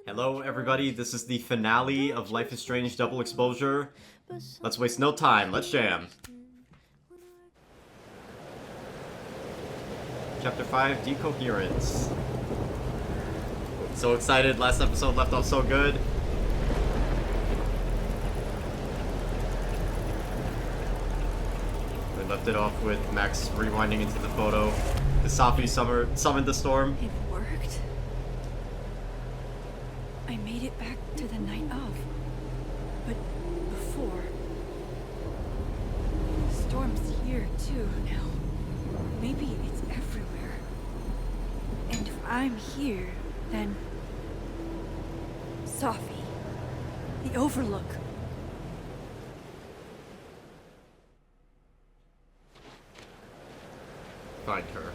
Hello everybody, this is the finale of Life is Strange Double Exposure. Let's waste no time, let's jam. Chapter 5, Decoherence. So excited, last episode left off so good. We left it off with Max rewinding into the photo. The Safi summoned the storm. It worked. I made it back to the night of. But before... Storm's here too now. Maybe it's everywhere. And if I'm here, then... Safi. The Overlook. Find her.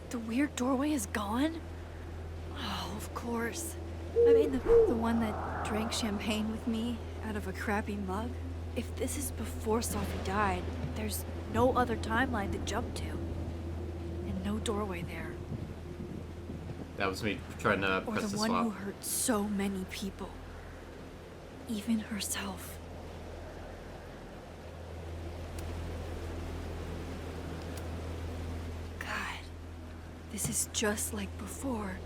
The weird doorway is gone? Oh, of course. I mean, the one that drank champagne with me out of a crappy mug? If this is before Safi died, there's no other timeline to jump to. And no doorway there. That was me trying to Or press the the one swap. who hurt so many people. Even herself. God, this is just like before.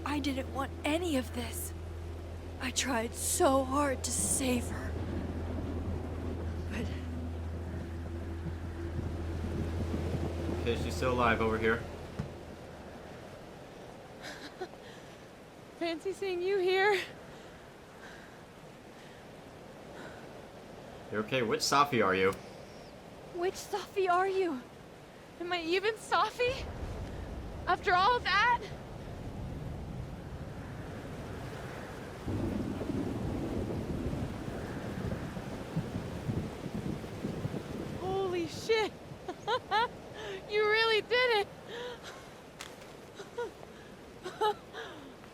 I didn't want any of this. I tried so hard to save her. But Okay, she's still alive over here. Fancy seeing you here. You're okay, which Safi are you? which Safi are you? Am I even Safi? After all that? Holy shit! You really did it!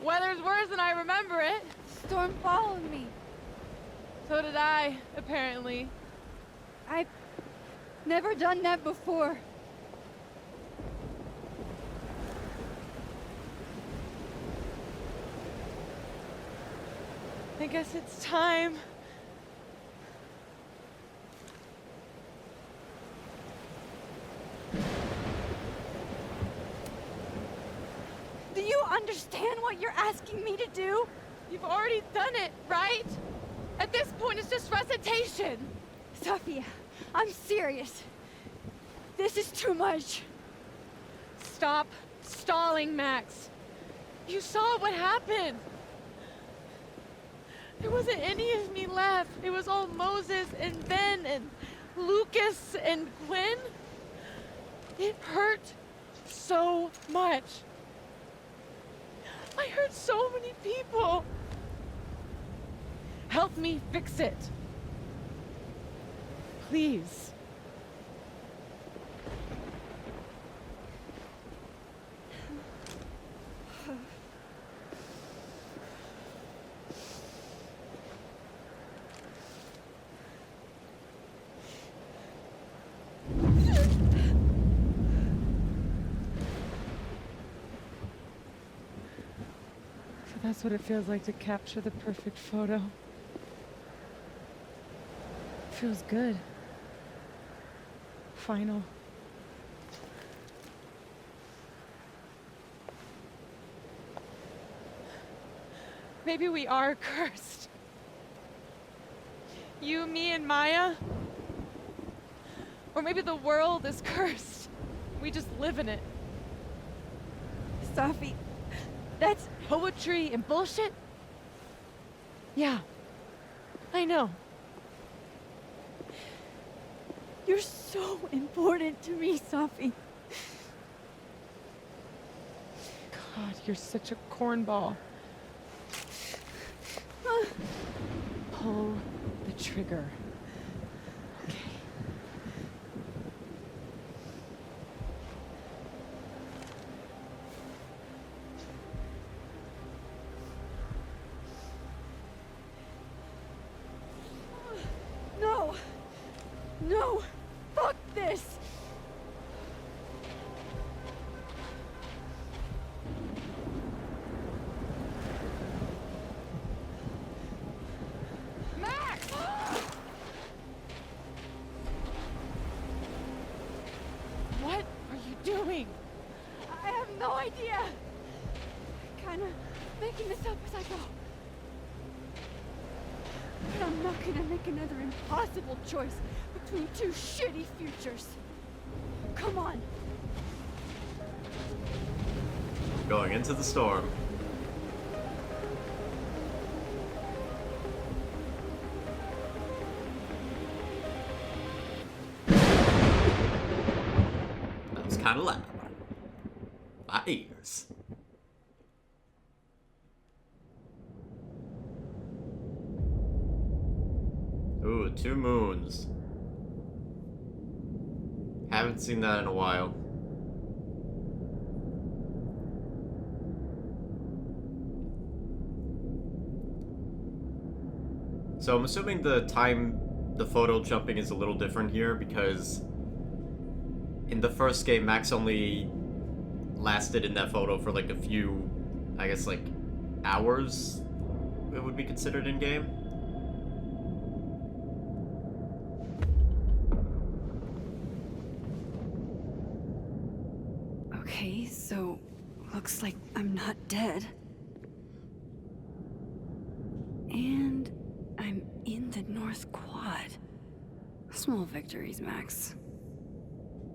Weather's worse than I remember it. Storm followed me. So did I, apparently. I've never done that before. I guess it's time. Do you understand what you're asking me to do? You've already done it, right? At this point, it's just recitation. Sophia, I'm serious. This is too much. Stop stalling, Max. You saw what happened. There wasn't any of me left. It was all Moses and Ben and Lucas and Gwen. It hurt so much. I hurt so many people. Help me fix it. Please. So that's what it feels like to capture the perfect photo. Feels good. Final. Maybe we are cursed. You, me, and Maya. Or maybe the world is cursed. We just live in it. Sophie, that's... Poetry and bullshit? Yeah. I know. You're so important to me, Sophie. God, you're such a cornball. Pull the trigger. Okay. No! Fuck this! Max! What are you doing? I have no idea! Kinda making this up as I go. But I'm not gonna make another impossible choice between two shitty futures. Come on. Going into the storm. That was kind of loud. My ears. Ooh, 2 moons. Haven't seen that in a while. So I'm assuming the photo jumping is a little different here because in the first game, Max only lasted in that photo for like a few, I guess like hours, it would be considered in game. Okay, so looks like I'm not dead. And I'm in the North Quad. Small victories, Max.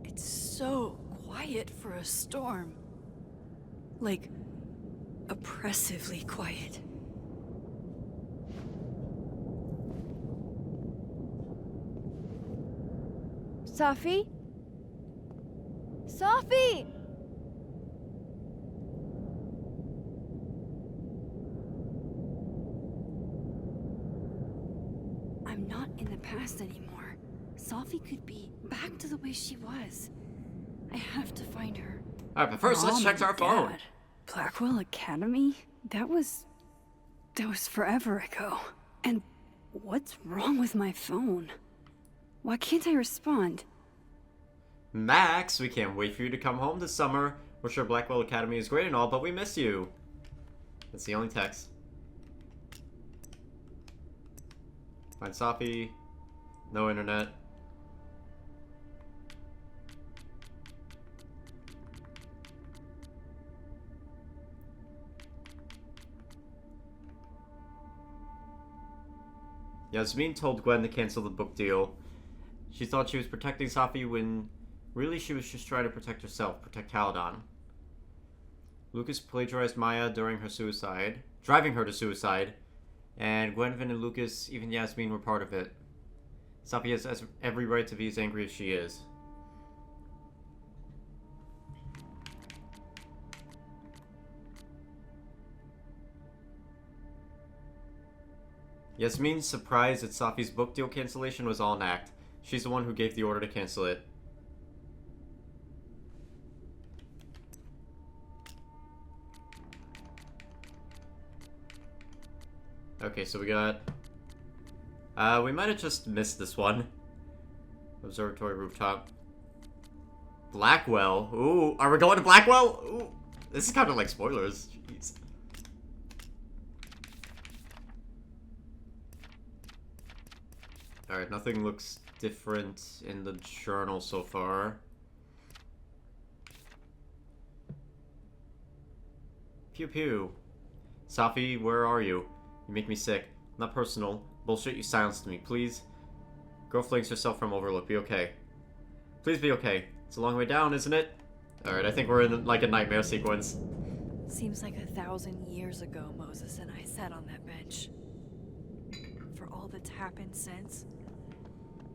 It's so quiet for a storm. Like, oppressively quiet. Safi? Safi! I'm not in the past anymore. Safi could be back to the way she was. I have to find her. Alright, but first let's Mom check and our phone. Dad. Blackwell Academy? That was forever ago. And what's wrong with my phone? Why can't I respond? Max, we can't wait for you to come home this summer. We're sure Blackwell Academy is great and all, but we miss you. That's the only text. Find Safi. No internet. Yasmin told Gwen to cancel the book deal. She thought she was protecting Safi when really she was just trying to protect herself, protect Caladon. Lucas plagiarized Maya during her suicide, driving her to suicide, and Gwenvin and Lucas, even Yasmin, were part of it. Safi has every right to be as angry as she is. Yasmin's surprise at Safi's book deal cancellation was all an act. She's the one who gave the order to cancel it. Okay, so we got... we might have just missed this one. Observatory rooftop. Blackwell. Ooh, are we going to Blackwell? Ooh, this is kind of like spoilers. Jeez. Alright, nothing looks different in the journal so far. Pew pew. Safi, where are you? You make me sick. Not personal. Bullshit, you silenced me. Please. Girl flings herself from Overlook. Be okay. Please be okay. It's a long way down, isn't it? Alright, I think we're in like a nightmare sequence. Seems like 1,000 years ago Moses and I sat on that bench. For all that's happened since,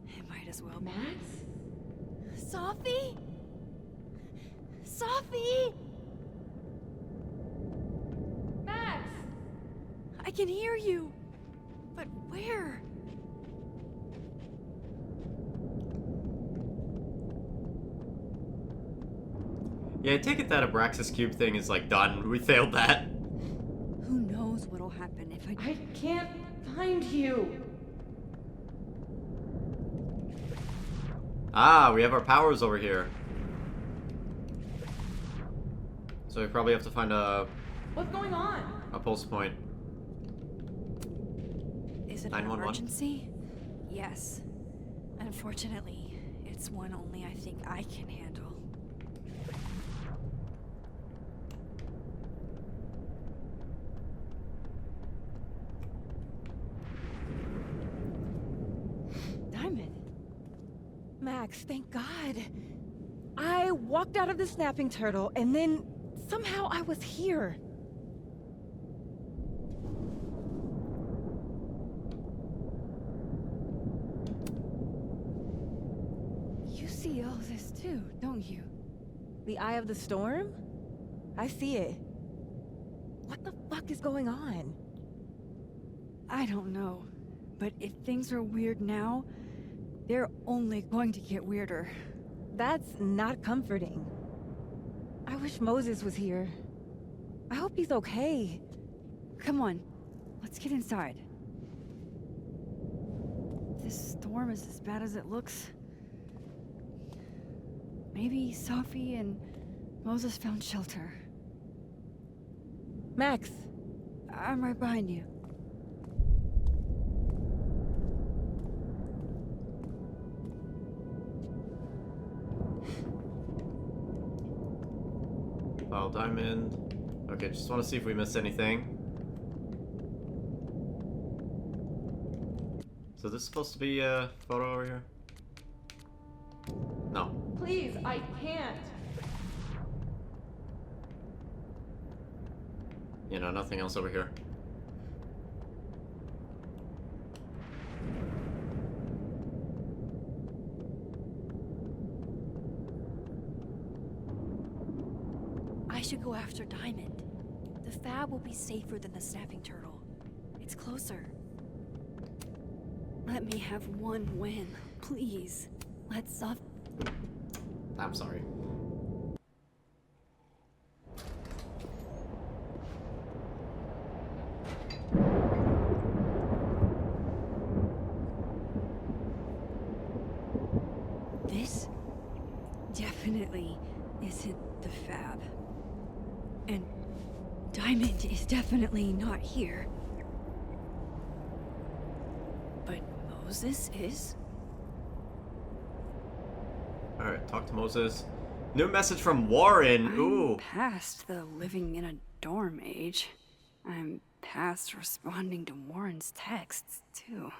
it might as well be. Max? Safi? Safi! Max! I can hear you. But where? Yeah, I take it that Abraxas Cube thing is like done. We failed that. Who knows what'll happen if I... I can't find you. Ah, we have our powers over here. So we probably have to find a What's going on? pulse point. Is it an 911? emergency? Yes. Unfortunately, it's one only I think I can handle. Diamond. Max, thank God. I walked out of the snapping turtle and then somehow I was here. You see all this too, don't you? The eye of the storm? I see it. What the fuck is going on? I don't know, but if things are weird now, they're only going to get weirder. That's not comforting. I wish Moses was here. I hope he's okay. Come on, let's get inside. This storm is as bad as it looks. Maybe Safi and Moses found shelter. Max, I'm right behind you. File diamond. Okay, just want to see if we missed anything. So this is supposed to be a photo over here? No. please, I can't. You know, nothing else over here. I should go after Diamond. The Fab will be safer than the snapping turtle. It's closer. Let me have one win, please. Let's off. I'm sorry. This definitely isn't the Fab. And Diamond is definitely not here. But Moses is? Alright, talk to Moses. New message from Warren. I'm Ooh. past the living in a dorm age. I'm past responding to Warren's texts, too.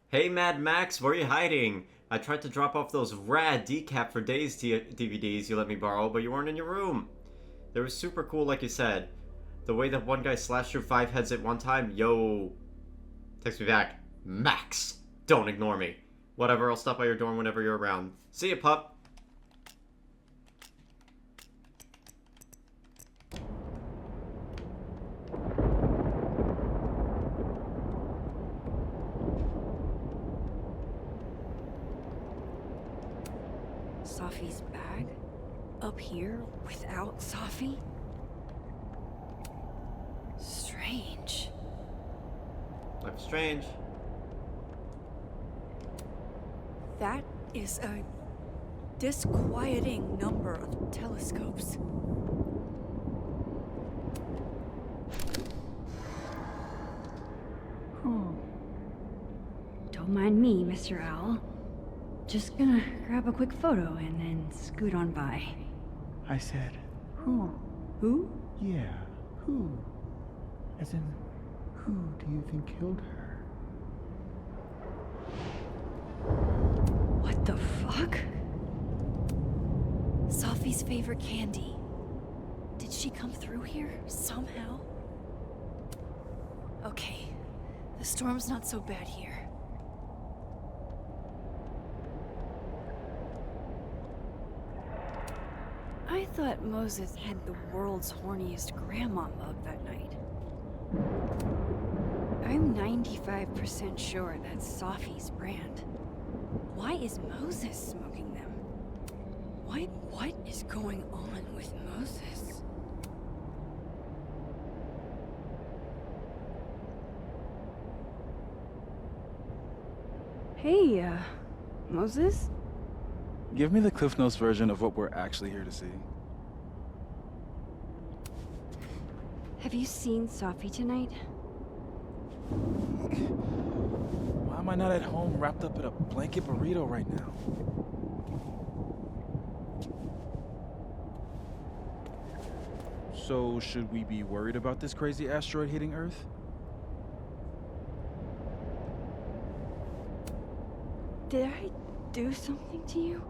Hey Mad Max, where are you hiding? I tried to drop off those rad Decap for Days DVDs you let me borrow, but you weren't in your room. They were super cool like you said. The way that one guy slashed through 5 heads at one time, yo. Text me back. Max, don't ignore me. Whatever, I'll stop by your dorm whenever you're around. See ya, pup. Safi's bag? Up here without Safi? Strange. Life is strange. That is a disquieting number of telescopes. Oh. Don't mind me, Mr. Owl. Just gonna grab a quick photo and then scoot on by. I said, who? Who? Yeah, who? As in, who do you think killed her? What the fuck? Safi's favorite candy. Did she come through here somehow? Okay, the storm's not so bad here. I thought Moses had the world's horniest grandma mug that night. I'm 95% sure that's Safi's brand. Why is Moses smoking them? What is going on with Moses? Hey, Moses? Give me the Cliff Notes version of what we're actually here to see. Have you seen Sophie tonight? Why am I not at home wrapped up in a blanket burrito right now? So, should we be worried about this crazy asteroid hitting Earth? Did I do something to you?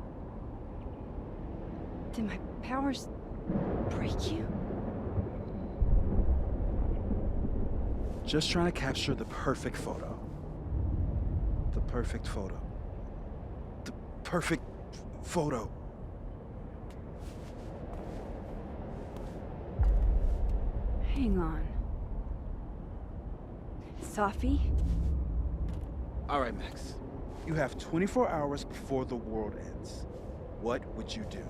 Did my powers break you? Just trying to capture the perfect photo. The perfect photo. The perfect photo. Hang on. Sophie? All right, Max. You have 24 hours before the world ends. What would you do?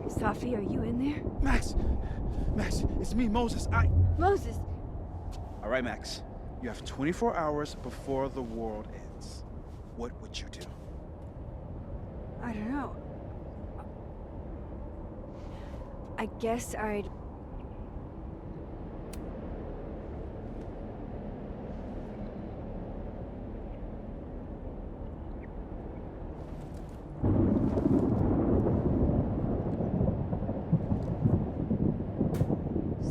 Sophie, are you in there? Max! Max, it's me, Moses. Moses! All right, Max. You have 24 hours before the world ends. What would you do? I don't know. I guess I'd...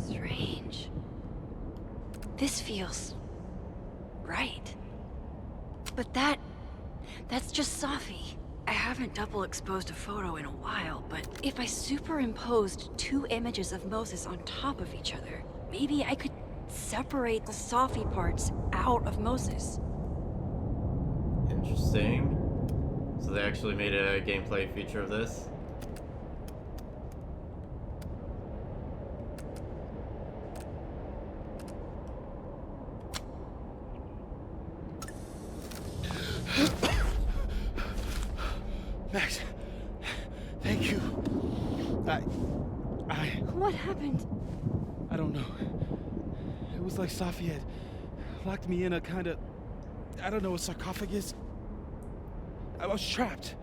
Strange. This feels... right. But that's just Sophie. I haven't double exposed a photo in a while, but if I superimposed two images of Moses on top of each other, maybe I could separate the Sophie parts out of Moses. Interesting. So they actually made a gameplay feature of this. Max, thank you. What happened? I don't know. It was like Sophie had locked me in a kind of, I don't know, a sarcophagus. I was trapped,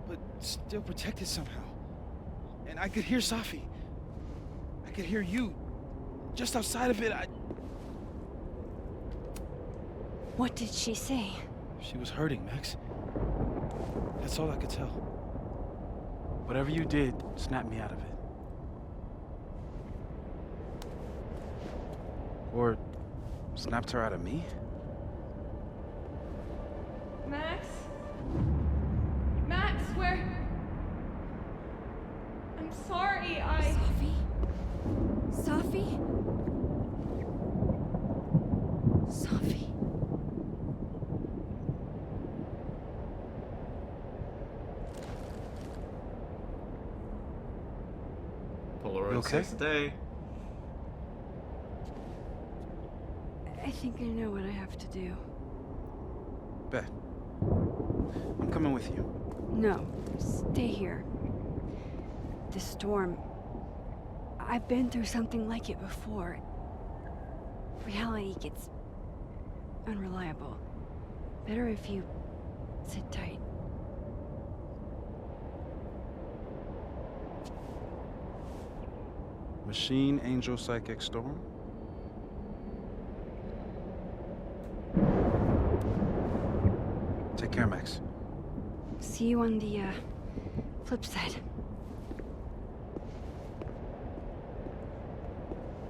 but still protected somehow. And I could hear Sophie. I could hear you. Just outside of it, What did she say? She was hurting, Max. That's all I could tell. Whatever you did, snapped me out of it. Or snapped her out of me? Max? Max, where? I'm sorry, Sophie? Sophie? Sophie? Polaroid You okay? 6 a day. I think I know what I have to do. Bet. I'm coming with you. No, stay here. The storm. I've been through something like it before. Reality gets unreliable. Better if you sit tight. Machine Angel Psychic Storm? Take care, Max. See you on the, flip side.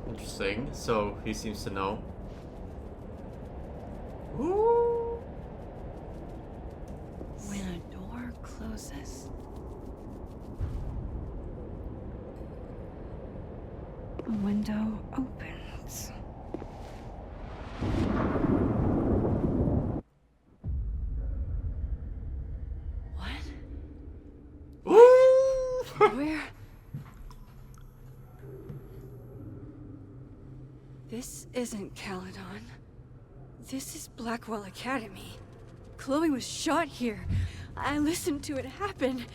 Interesting. So he seems to know. Ooh. When a door closes, a window opens. What? Ooh. Where? This isn't Caledon. This is Blackwell Academy. Chloe was shot here. I listened to it happen.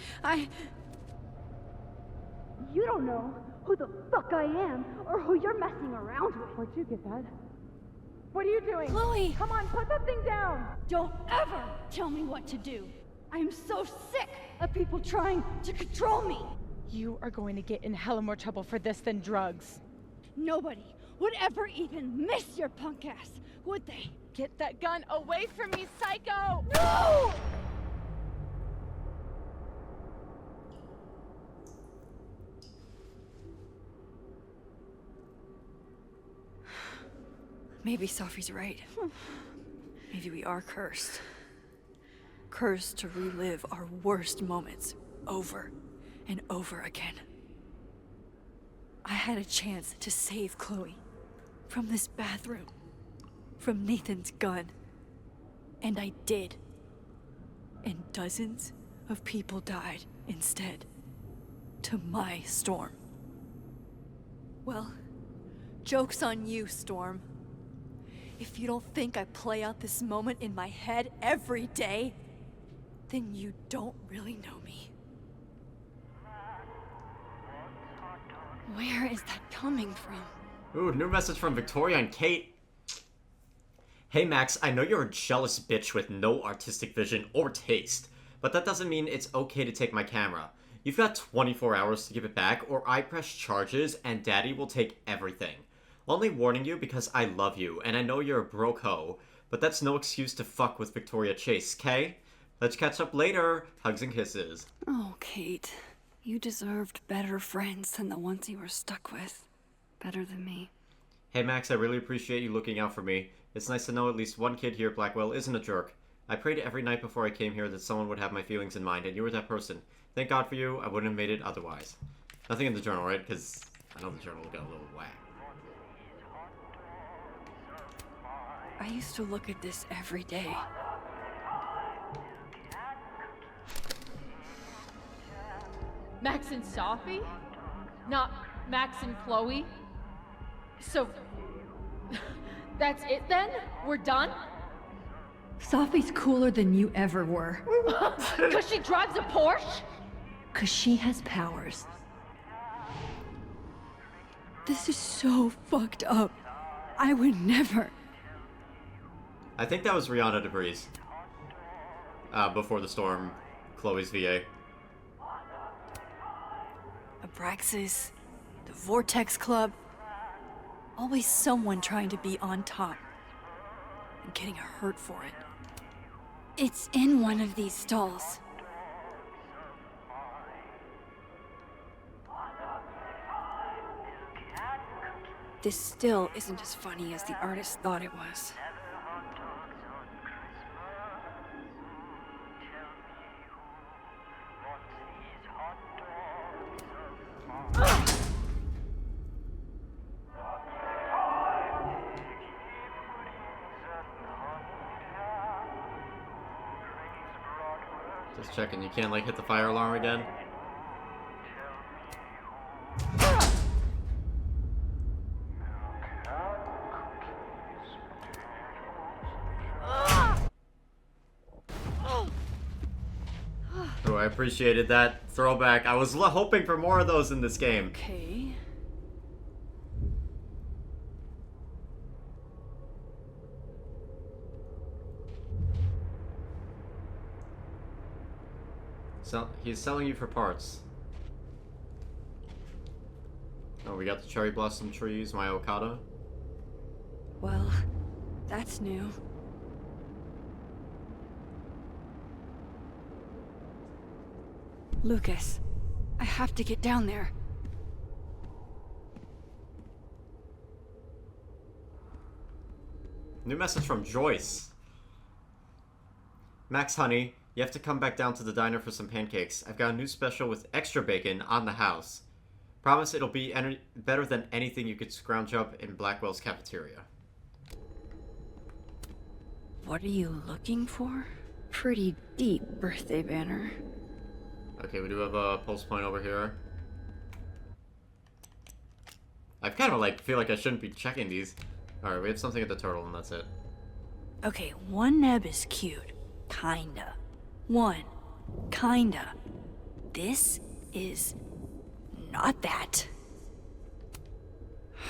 You don't know who the fuck I am or who you're messing around with. Where'd you get that? What are you doing? Chloe! Come on, put that thing down. Don't ever tell me what to do. I'm so sick of people trying to control me. You are going to get in hella more trouble for this than drugs. Nobody would ever even miss your punk ass, would they? Get that gun away from me, psycho! No! Maybe Sophie's right. Maybe we are cursed. Cursed to relive our worst moments over and over again. I had a chance to save Chloe from this bathroom, from Nathan's gun, and I did. And dozens of people died instead, to my Storm. Well, joke's on you, Storm. If you don't think I play out this moment in my head every day, then you don't really know me. Where is that coming from? Ooh, new message from Victoria and Kate. Hey Max, I know you're a jealous bitch with no artistic vision or taste, but that doesn't mean it's okay to take my camera. You've got 24 hours to give it back, or I press charges and Daddy will take everything. Only warning you because I love you, and I know you're a broke hoe, but that's no excuse to fuck with Victoria Chase, okay? Let's catch up later. Hugs and kisses. Oh, Kate. You deserved better friends than the ones you were stuck with. Better than me. Hey Max, I really appreciate you looking out for me. It's nice to know at least one kid here at Blackwell isn't a jerk. I prayed every night before I came here that someone would have my feelings in mind, and you were that person. Thank God for you, I wouldn't have made it otherwise. Nothing in the journal, right? Because I know the journal got a little whack. I used to look at this every day. Max and Sophie? Not Max and Chloe? So, that's it then? We're done? Sophie's cooler than you ever were. Because she drives a Porsche? 'Cause she has powers. This is so fucked up. I would never. I think that was Rihanna Debris. Before the storm, Chloe's VA. Abraxas, the Vortex Club. Always someone trying to be on top. And getting hurt for it. It's in one of these stalls. This still isn't as funny as the artist thought it was. Just checking, you can't like hit the fire alarm again? Oh, I appreciated that throwback. I was hoping for more of those in this game. Okay. So he's selling you for parts. Oh, we got the cherry blossom trees, my Okada. Well, that's new. Lucas, I have to get down there. New message from Joyce. Max, honey, you have to come back down to the diner for some pancakes. I've got a new special with extra bacon on the house. Promise it'll be better than anything you could scrounge up in Blackwell's cafeteria. What are you looking for? Pretty deep birthday banner. Okay, we do have a pulse point over here. I kind of like feel like I shouldn't be checking these. Alright, we have something at the turtle and that's it. Okay, one neb is cute. Kinda. One. Kinda. This is not that.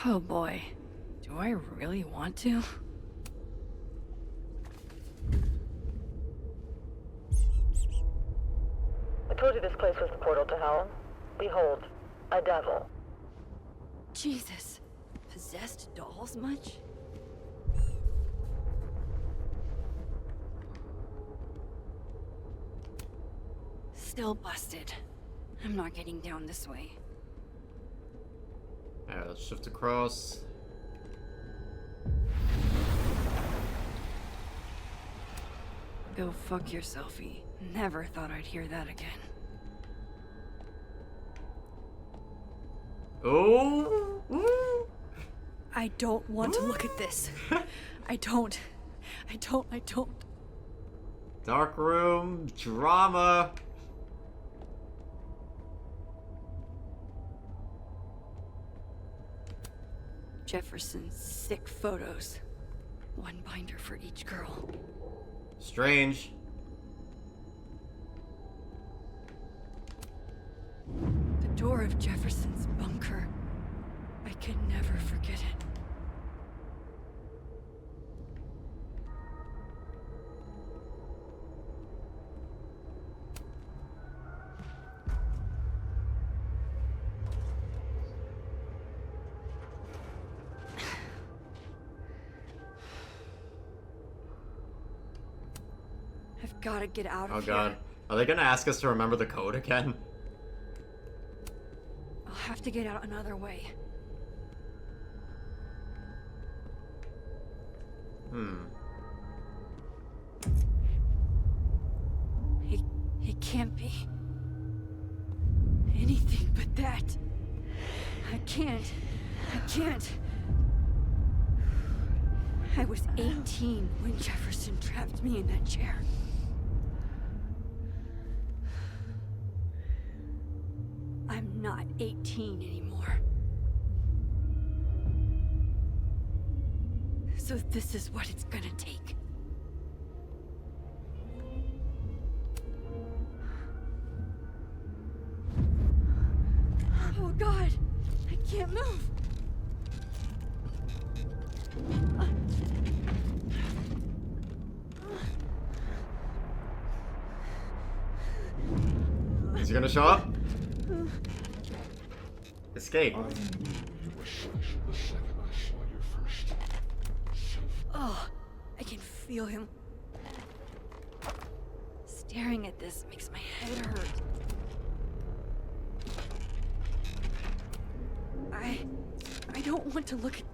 Oh boy. Do I really want to? told you this place was the portal to hell. Behold, a devil. Jesus. Possessed dolls much? Still busted. I'm not getting down this way. Alright, let's shift across. Go fuck yourselfie. Never thought I'd hear that again. Oh! Ooh. I don't want to look at this. I don't. Dark room drama. Jefferson's sick photos. One binder for each girl. Strange. The door of Jefferson's bunker. I can never forget it. I've got to get out of here. Oh god. Are they gonna ask us to remember the code again? I'll have to get out another way. It can't be anything but that. I can't. I was 18 when Jefferson trapped me in that chair. I'm not 18 anymore. So this is what it's gonna take. Oh God, I can't move. Is he gonna show up? Escape. Oh, I can feel him. Staring at this makes my head hurt. I don't want to look at...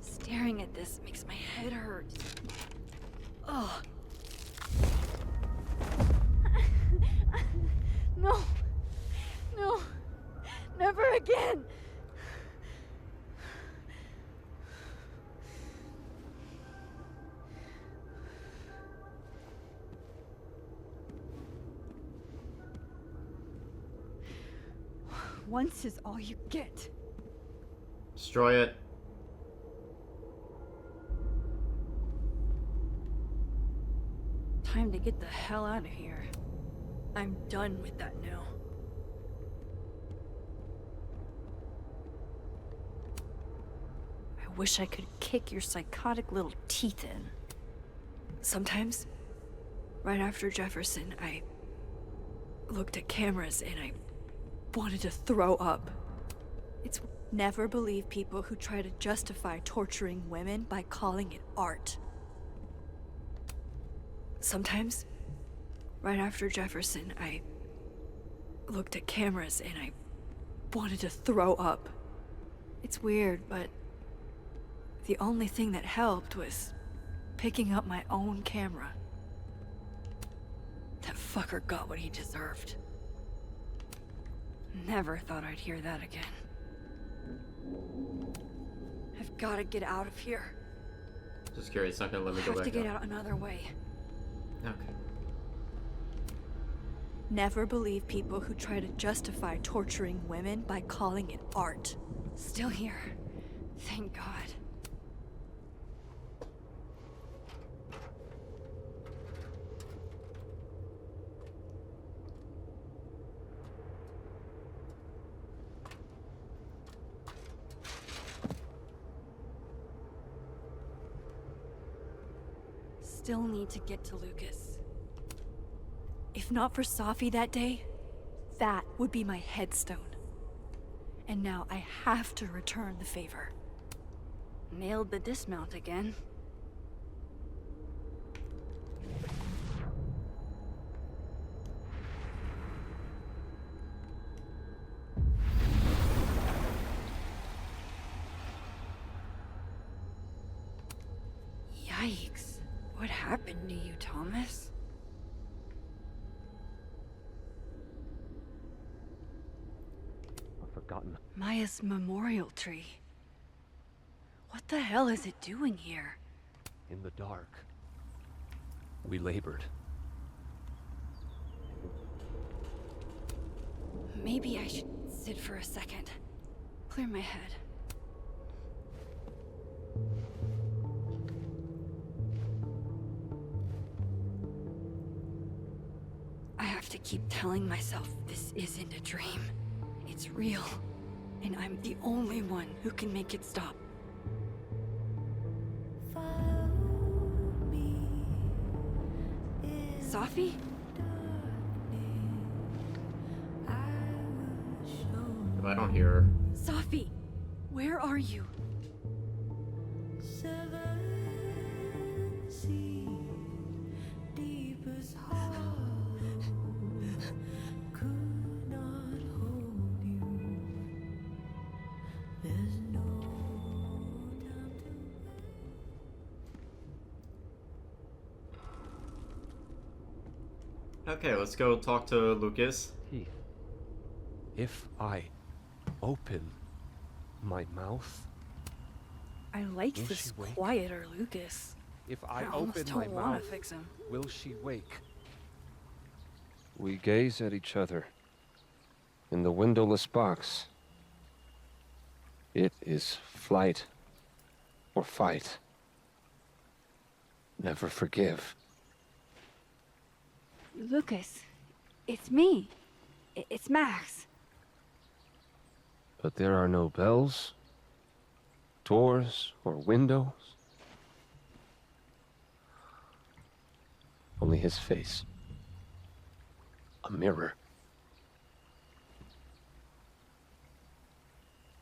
Staring at this makes my head hurt. Oh. No. No. Never again. Once is all you get. Destroy it. Time to get the hell out of here. I'm done with that now. I wish I could kick your psychotic little teeth in. Sometimes, right after Jefferson, I looked at cameras and I wanted to throw up. It's never believe people who try to justify torturing women by calling it art. Sometimes, right after Jefferson, I looked at cameras and I wanted to throw up. It's weird, but the only thing that helped was picking up my own camera. That fucker got what he deserved. Never thought I'd hear that again. I've got to get out of here. Just curious, it's not gonna let me go back Have to get up. out another way. Okay. Never believe people who try to justify torturing women by calling it art. Still here. Thank God. still need to get to Lucas. If not for Safi that day, that would be my headstone. And now I have to return the favor. Nailed the dismount again. Yikes. What happened to you, Thomas? I've forgotten. Maya's memorial tree. What the hell is it doing here? In the dark, we labored. Maybe I should sit for a second. Clear my head. I have to keep telling myself this isn't a dream. It's real. And I'm the only one who can make it stop. Safi? If I don't hear her. Safi, where are you? Okay, let's go talk to Lucas. Heath, if I open my mouth, I like Will this she wake? quieter Lucas. if I almost open my don't want mouth, to fix him. will she wake? We gaze at each other in the windowless box. It is flight or fight. Never forgive. Lucas, it's me. It's Max. But there are no bells, doors, or windows. Only his face. A mirror.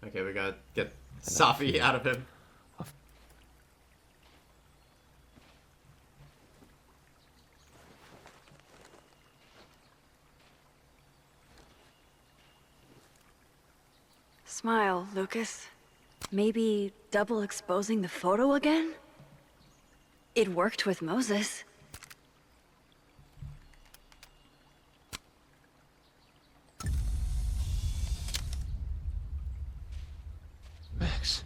Okay, we gotta get Safi out of him. Smile, Lucas. Maybe double exposing the photo again? It worked with Moses. Max.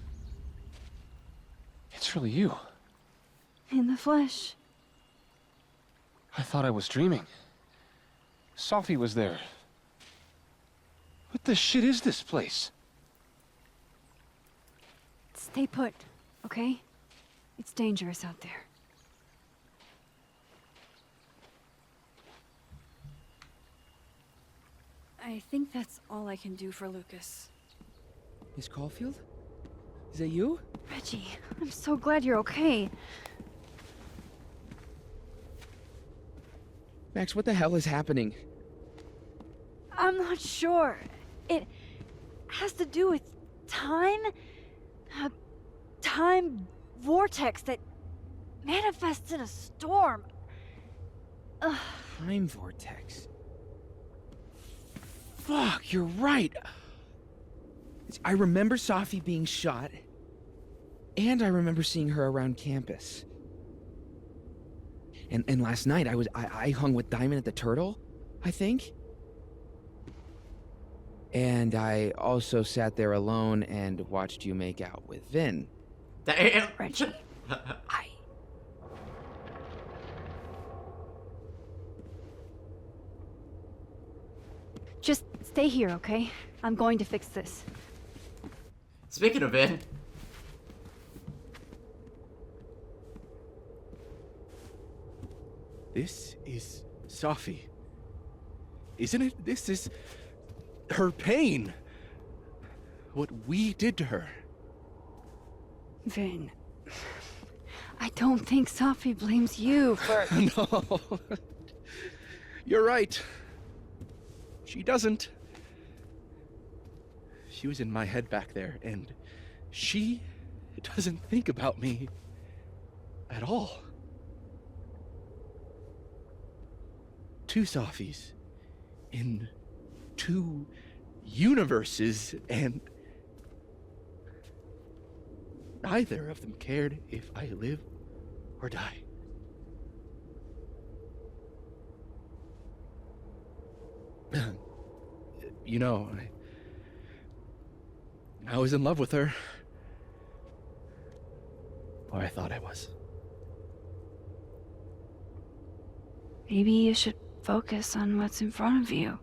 It's really you. In the flesh. I thought I was dreaming. Safi was there. What the shit is this place? Stay put, okay? It's dangerous out there. I think that's all I can do for Lucas. Miss Caulfield? Is that you? Reggie, I'm so glad you're okay. Max, what the hell is happening? I'm not sure. It has to do with time? A time vortex that manifests in a storm. Ugh. Time vortex. Fuck, you're right. I remember Safi being shot, and I remember seeing her around campus. And last night I hung with Diamond at the Turtle, I think. And I also sat there alone and watched you make out with Vin. Damn. Reggie, Just stay here, okay? I'm going to fix this. Speaking of it, This is Safi. Isn't it? This is her pain. What we did to her. Vin, I don't think Sophie blames you for... No. You're right. She doesn't. She was in my head back there, and she doesn't think about me at all. Two Sophies in two universes, and neither of them cared if I live or die. You know, I was in love with her. Or I thought I was. Maybe you should focus on what's in front of you.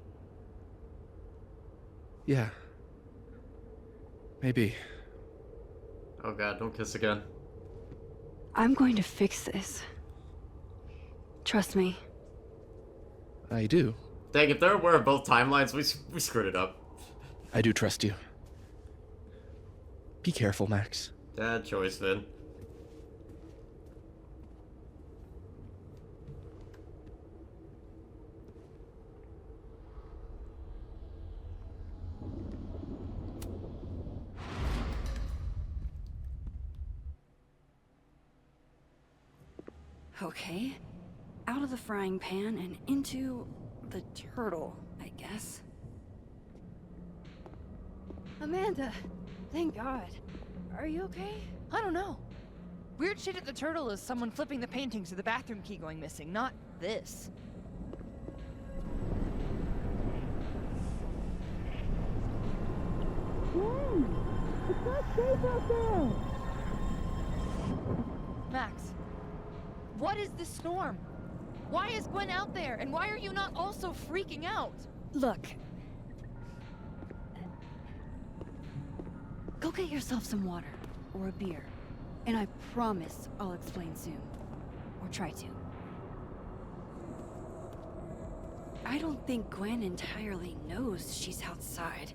Yeah. Maybe. Oh god, don't kiss again. I'm going to fix this. Trust me. I do. Dang, if they're aware of both timelines, we screwed it up. I do trust you. Be careful, Max. Bad choice, Vin. Okay. Out of the frying pan and into the turtle, I guess. Amanda, thank God. Are you okay? I don't know. Weird shit at the turtle is someone flipping the paintings or the bathroom key going missing, not this. It's not safe out there! Max, what is this storm? Why is Gwen out there, and why are you not also freaking out? Look. Go get yourself some water, or a beer. And I promise I'll explain soon. Or try to. I don't think Gwen entirely knows she's outside.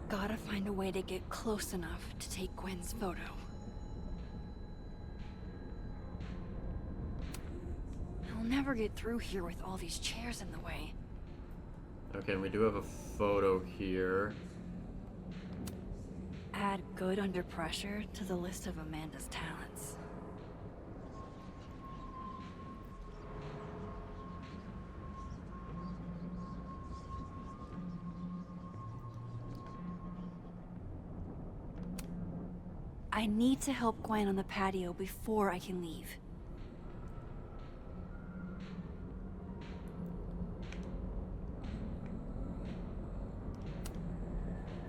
Gotta find a way to get close enough to take Gwen's photo. I'll never get through here with all these chairs in the way. Okay, and we do have a photo here. Add good under pressure to the list of Amanda's talents. I need to help Gwen on the patio before I can leave.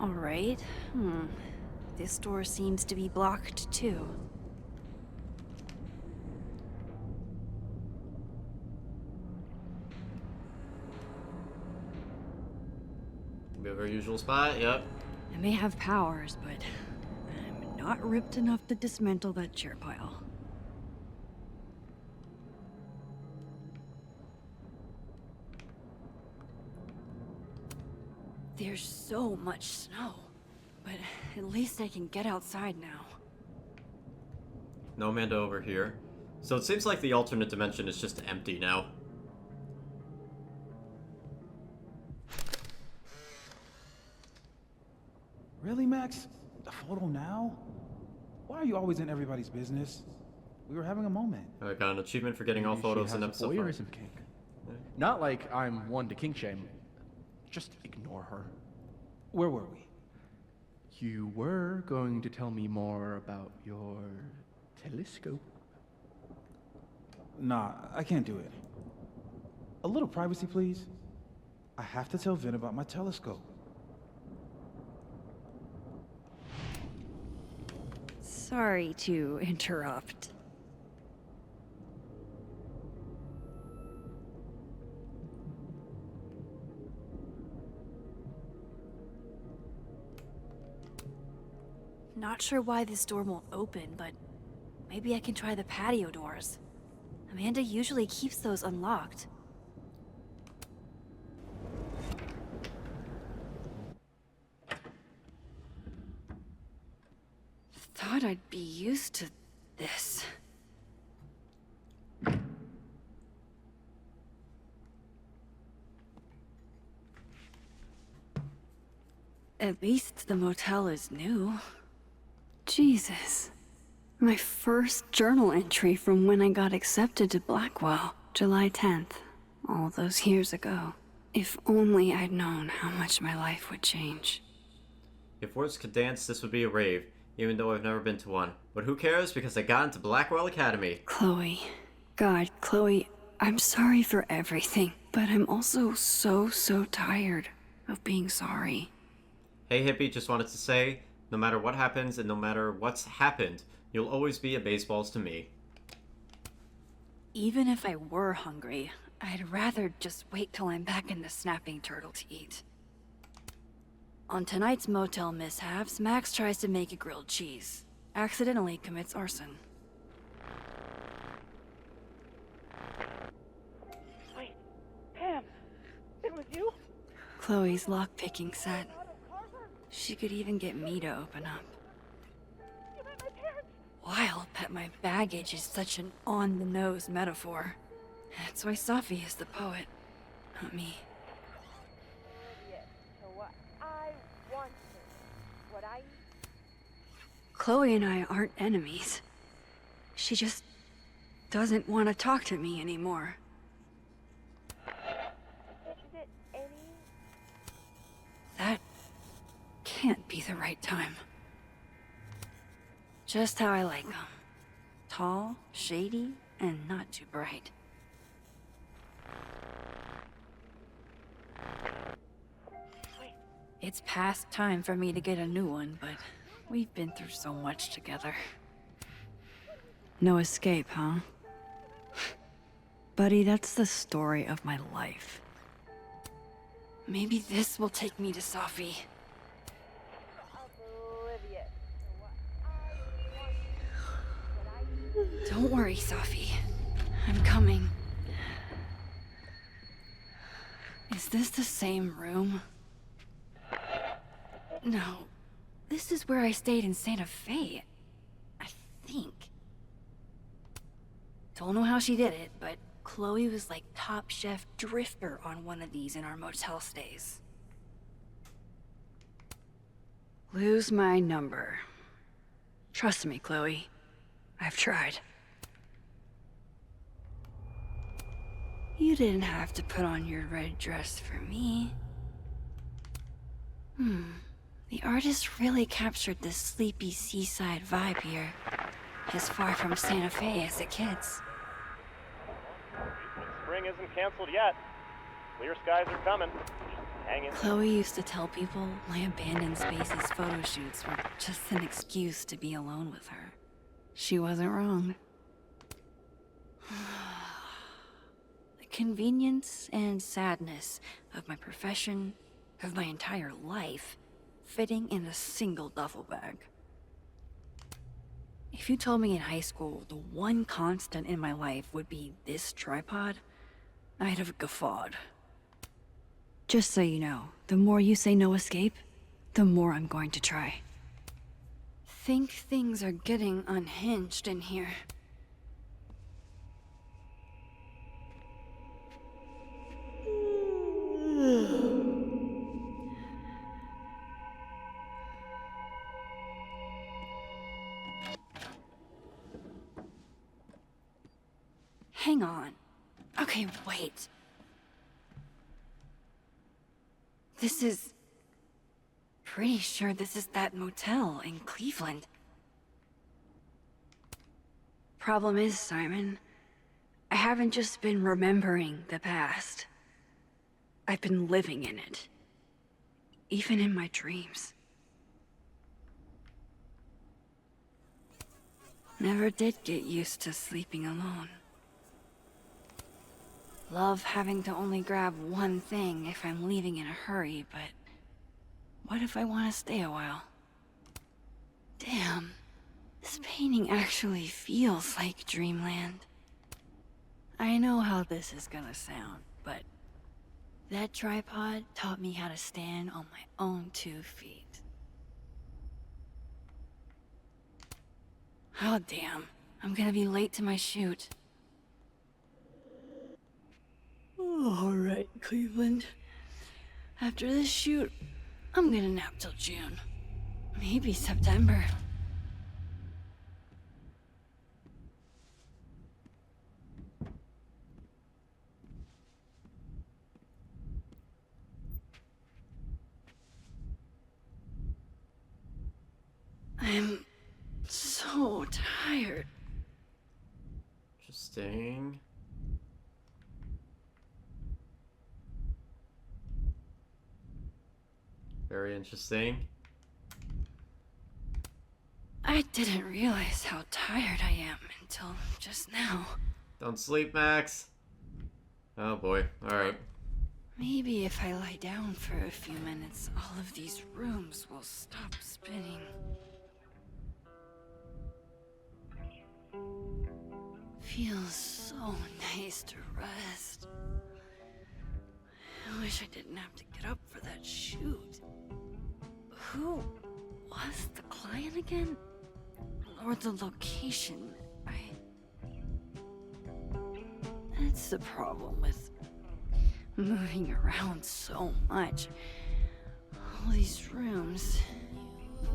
All right. This door seems to be blocked too. We have our usual spot, yep. I may have powers, but I'm not ripped enough to dismantle that chair pile. There's so much snow, but at least I can get outside now. No Amanda over here. So it seems like the alternate dimension is just empty now. Really, Max? The photo now? Why are you always in everybody's business? We were having a moment. I got an achievement for getting all photos in episode 5. Voyeurism kink. Not like I'm one to kink shame. Just ignore her. Where were we? You were going to tell me more about your telescope. Nah, I can't do it. A little privacy, please. I have to tell Vin about my telescope. Sorry to interrupt. Not sure why this door won't open, but maybe I can try the patio doors. Amanda usually keeps those unlocked. thought I'd be used to this. At least the motel is new. Jesus. My first journal entry from when I got accepted to Blackwell, July 10th, all those years ago. If only I'd known how much my life would change. If words could dance, this would be a rave, even though I've never been to one. But who cares, because I got into Blackwell Academy. Chloe. God, Chloe, I'm sorry for everything, but I'm also so tired of being sorry. Hey Hippie, just wanted to say, no matter what happens and no matter what's happened, you'll always be a baseballs to me. Even if I were hungry, I'd rather just wait till I'm back in the snapping turtle to eat. On tonight's motel mishaps, Max tries to make a grilled cheese. Accidentally commits arson. Wait, Pam, it was you? Chloe's lockpicking set. She could even get me to open up. Wild that my baggage is such an on-the-nose metaphor. That's why Safi is the poet, not me. Chloe and I aren't enemies. She just doesn't want to talk to me anymore. That can't be the right time. Just how I like them. Tall, shady, and not too bright. It's past time for me to get a new one, but we've been through so much together. No escape, huh? Buddy, that's the story of my life. Maybe this will take me to Safi. Don't worry, Safi. I'm coming. Is this the same room? No. This is where I stayed in Santa Fe. I think. Don't know how she did it, but Chloe was like top chef drifter on one of these in our motel stays. Lose my number. Trust me, Chloe. I've tried. You didn't have to put on your red dress for me. The artist really captured this sleepy seaside vibe here. As far from Santa Fe as it gets. Spring isn't canceled yet. Clear skies are coming. Hang in. Chloe used to tell people my abandoned spaces photo shoots were just an excuse to be alone with her. She wasn't wrong. The convenience and sadness of my profession, of my entire life, fitting in a single duffel bag. If you told me in high school the one constant in my life would be this tripod, I'd have guffawed. Just so you know, the more you say no escape, the more I'm going to try. Think things are getting unhinged in here. Hang on. Okay, wait. This is... Pretty sure this is that motel in Cleveland. Problem is, Simon, I haven't just been remembering the past. I've been living in it. Even in my dreams. Never did get used to sleeping alone. Love having to only grab one thing if I'm leaving in a hurry, but what if I want to stay a while? Damn, this painting actually feels like dreamland. I know how this is gonna sound, but that tripod taught me how to stand on my own 2 feet. Oh, damn. I'm gonna be late to my shoot. Alright, Cleveland. After this shoot, I'm gonna nap till June. Maybe September. I'm so tired. Interesting. Very interesting. I didn't realize how tired I am until just now. Don't sleep, Max. Oh boy. Alright. Maybe if I lie down for a few minutes, all of these rooms will stop spinning. Feels so nice to rest. I wish I didn't have to get up for that shoot. Who was the client again? Or the location? That's the problem with moving around so much. All these rooms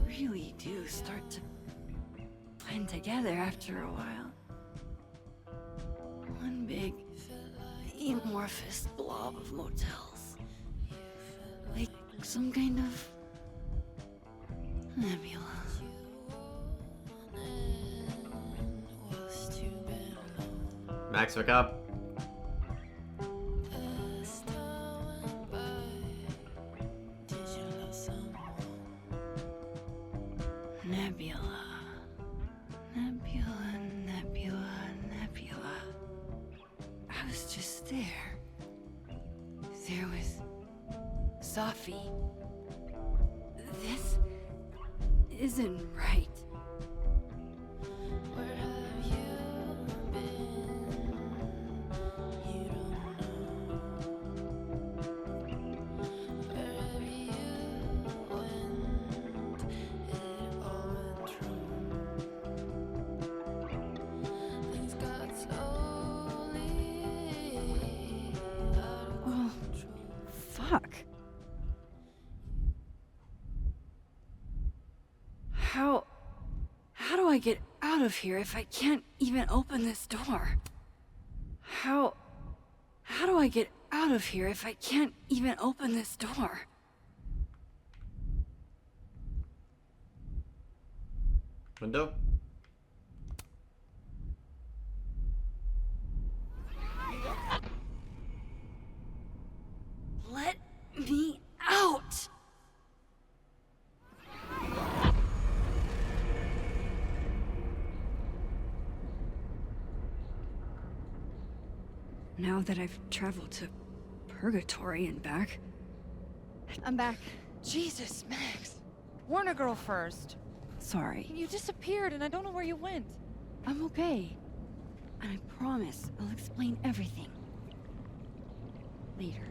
really do start to blend together after a while. One big, amorphous blob of motels. Like some kind of nebula. Max, wake up. Nebula. Nebula, nebula, nebula. I was just there. There was Sophie. This isn't right. Fuck. How do I get out of here if I can't even open this door? How do I get out of here if I can't even open this door? Window? Let me out! Now that I've traveled to Purgatory and back... I'm back. Jesus, Max. Warn a girl first. Sorry. You disappeared and I don't know where you went. I'm okay. And I promise I'll explain everything. Later.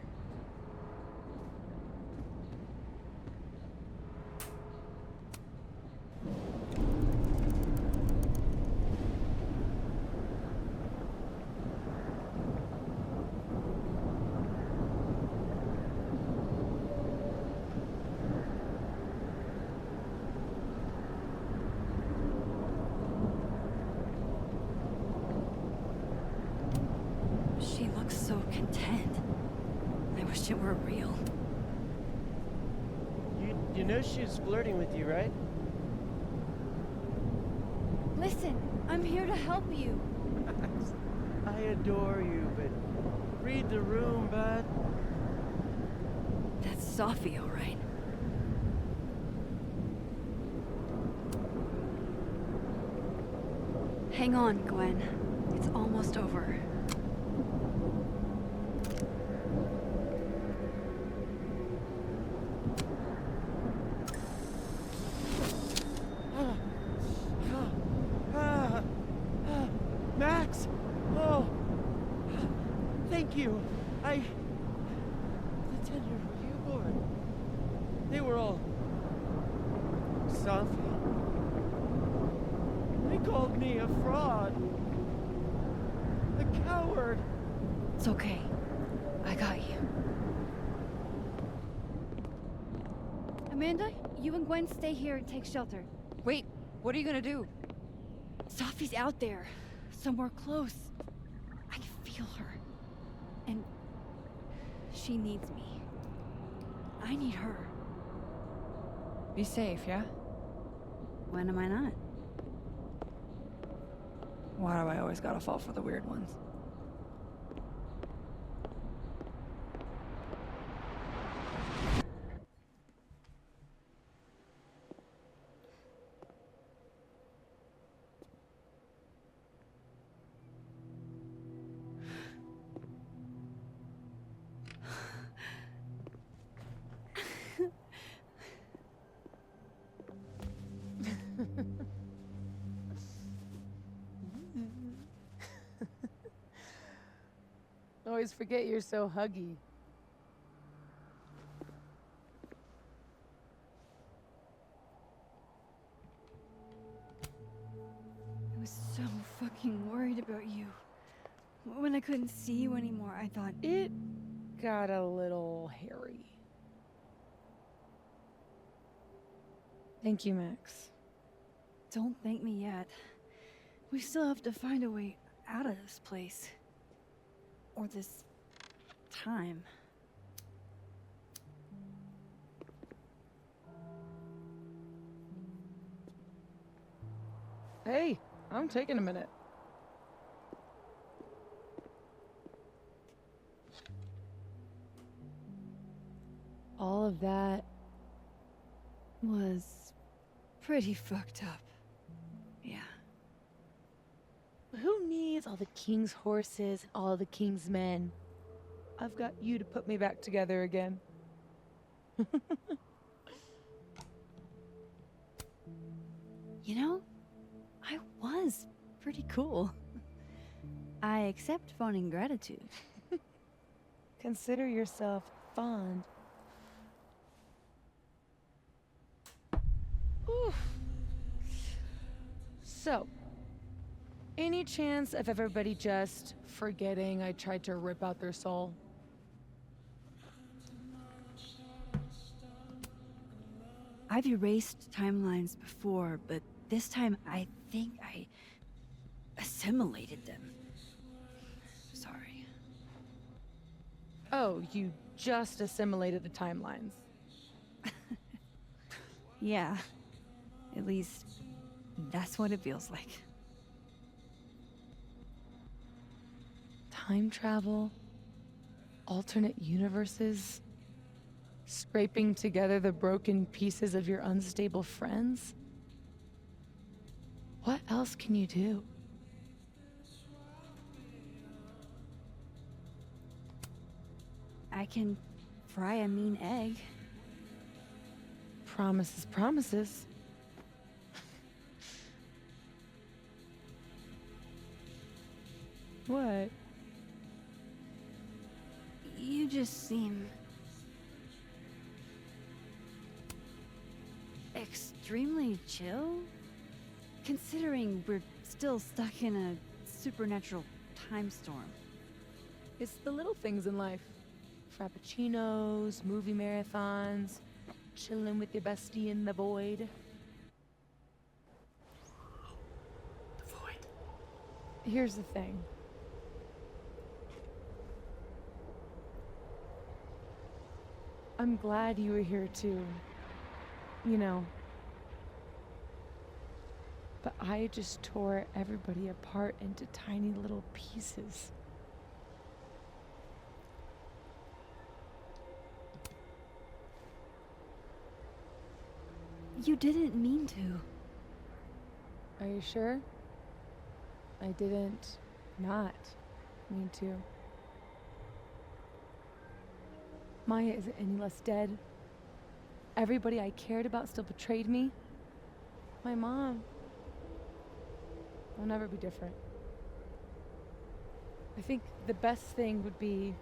She looks so content. I wish it were real. You know she was flirting with you, right? Listen, I'm here to help you. I adore you, but read the room, bud. That's Sophie, all right. Hang on, Gwen. It's almost over. Max! Oh! Thank you. The tender were you born? They were all... Sophie. I called me a fraud. A coward. It's okay. I got you. Amanda, you and Gwen stay here and take shelter. Wait, what are you gonna do? Sophie's out there. Somewhere close. I can feel her. And she needs me. I need her. Be safe, yeah? When am I not? Why do I always gotta fall for the weird ones? Always forget you're so huggy. I was so fucking worried about you. When I couldn't see you anymore, I thought... It got a little hairy. Thank you, Max. Don't thank me yet. We still have to find a way out of this place. Or this time. Hey, I'm taking a minute. All of that was pretty fucked up. Yeah. Who needs all the king's horses and all the king's men? I've got you to put me back together again. You know, I was pretty cool. I accept fond ingratitude. Consider yourself fond. Oof. So, any chance of everybody just forgetting I tried to rip out their soul? I've erased timelines before, but this time I think I assimilated them. Sorry. Oh, you just assimilated the timelines. Yeah. At least, that's what it feels like. Time travel? Alternate universes? Scraping together the broken pieces of your unstable friends? What else can you do? I can fry a mean egg. Promises, promises. What? You just seem... extremely chill? Considering we're still stuck in a supernatural time storm. It's the little things in life. Frappuccinos, movie marathons, chilling with your bestie in the void. The void. Here's the thing. I'm glad you were here too. You know. But I just tore everybody apart into tiny little pieces. You didn't mean to. Are you sure? I didn't not mean to. Maya isn't any less dead. Everybody I cared about still betrayed me. My mom will never be different. I think the best thing would be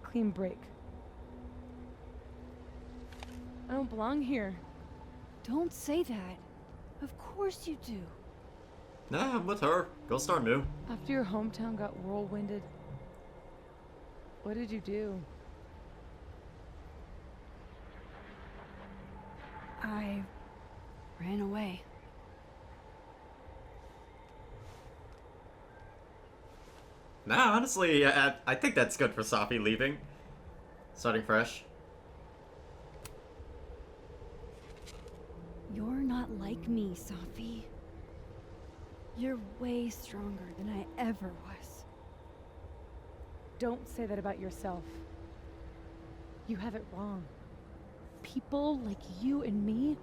clean break. I don't belong here. Don't say that. Of course you do. Nah, I'm with her. Go start new. After your hometown got whirlwinded, what did you do? I ran away. Nah, honestly, I think that's good for Safi leaving. Starting fresh. You're not like me, Safi. You're way stronger than I ever was. Don't say that about yourself. You have it wrong. People like you and me,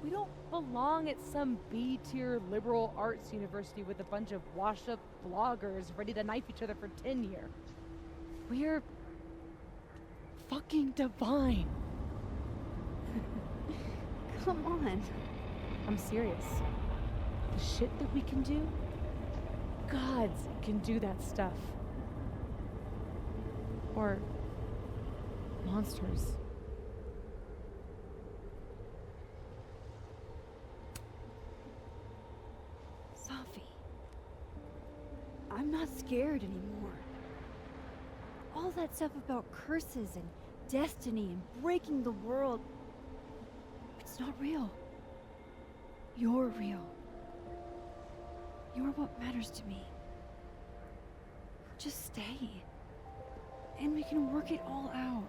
we don't belong at some B-tier liberal arts university with a bunch of washed-up bloggers ready to knife each other for tenure. We're fucking divine. Come on. I'm serious. The shit that we can do, gods can do that stuff. Or monsters. Safi, I'm not scared anymore. All that stuff about curses and destiny and breaking the world, it's not real. You're real. You're what matters to me. Just stay. And we can work it all out.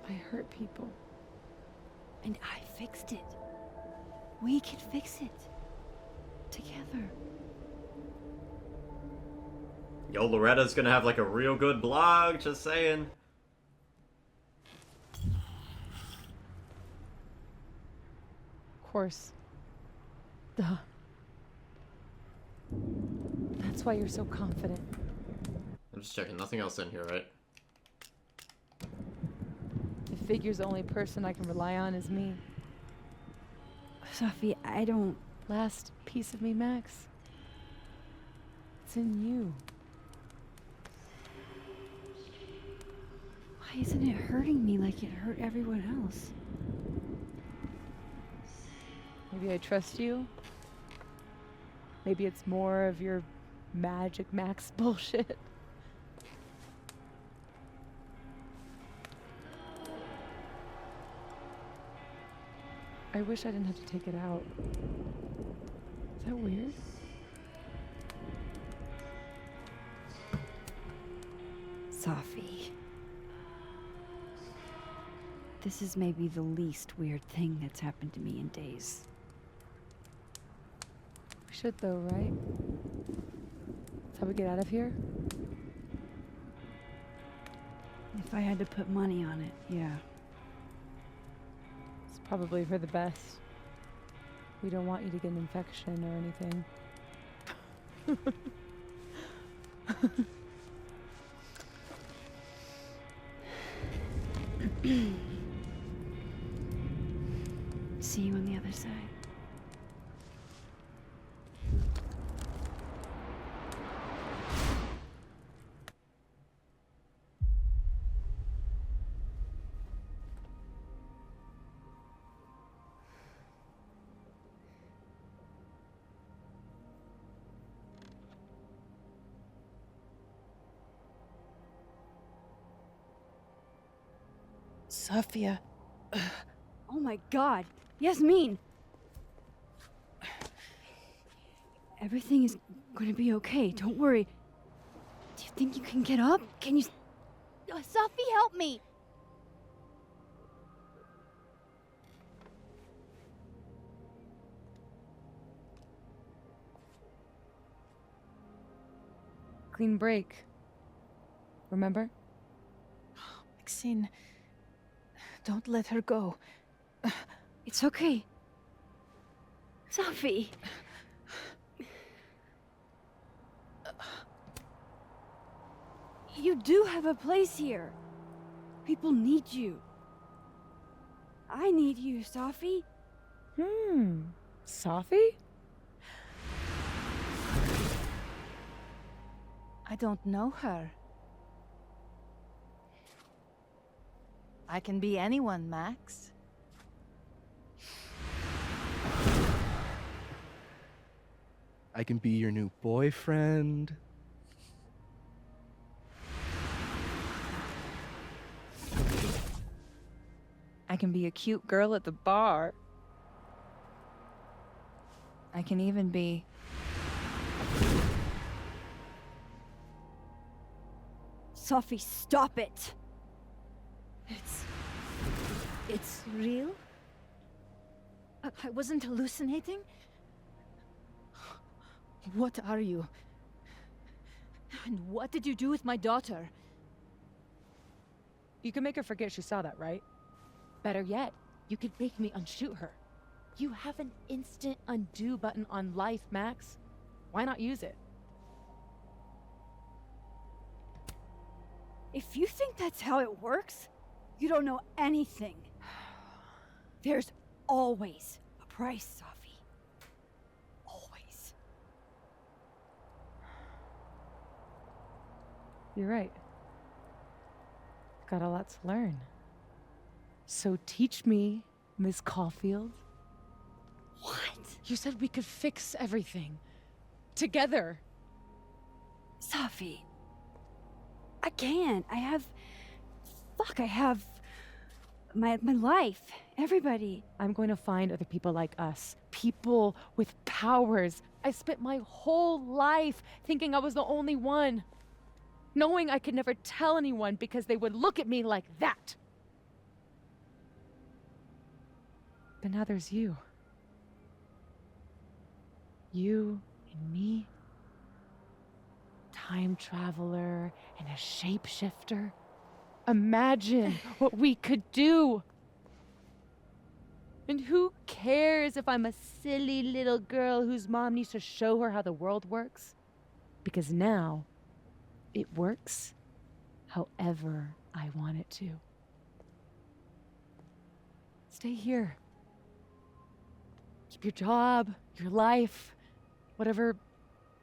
I hurt people. And I fixed it. We can fix it. Together. Yo, Loretta's gonna have like a real good blog, just saying. Of course. Duh. That's why you're so confident. I'm just checking, nothing else in here, right? It figures the only person I can rely on is me. Safi, I don't... Last piece of me, Max. It's in you. Why isn't it hurting me like it hurt everyone else? Maybe I trust you. Maybe it's more of your Magic Max bullshit. I wish I didn't have to take it out. Is that weird? Safi. This is maybe the least weird thing that's happened to me in days. We should though, right? That's how we get out of here? If I had to put money on it, yeah. It's probably for the best. We don't want you to get an infection or anything. See you on the other side. Safia. Oh my god! Yasmin! Everything is gonna be okay, don't worry. Do you think you can get up? Can you... Safi, help me! Clean break. Remember? Maxine, don't let her go. It's okay. Safi! You do have a place here. People need you. I need you, Safi. Safi? I don't know her. I can be anyone, Max. I can be your new boyfriend. I can be a cute girl at the bar. I can even be... Sophie, stop it! It's real? I wasn't hallucinating? What are you? And what did you do with my daughter? You can make her forget she saw that, right? Better yet, you could make me unshoot her. You have an instant undo button on life, Max. Why not use it? If you think that's how it works, you don't know anything. There's always a price, Sophie. Always. You're right. Got a lot to learn. So teach me, Miss Caulfield. What? You said we could fix everything. Together. Sophie. I can't. I have my life. Everybody. I'm going to find other people like us. People with powers. I spent my whole life thinking I was the only one. Knowing I could never tell anyone because they would look at me like that. But now there's you. You and me. Time traveler and a shapeshifter. Imagine what we could do. And who cares if I'm a silly little girl whose mom needs to show her how the world works? Because now, it works however I want it to. Stay here. Keep your job, your life, whatever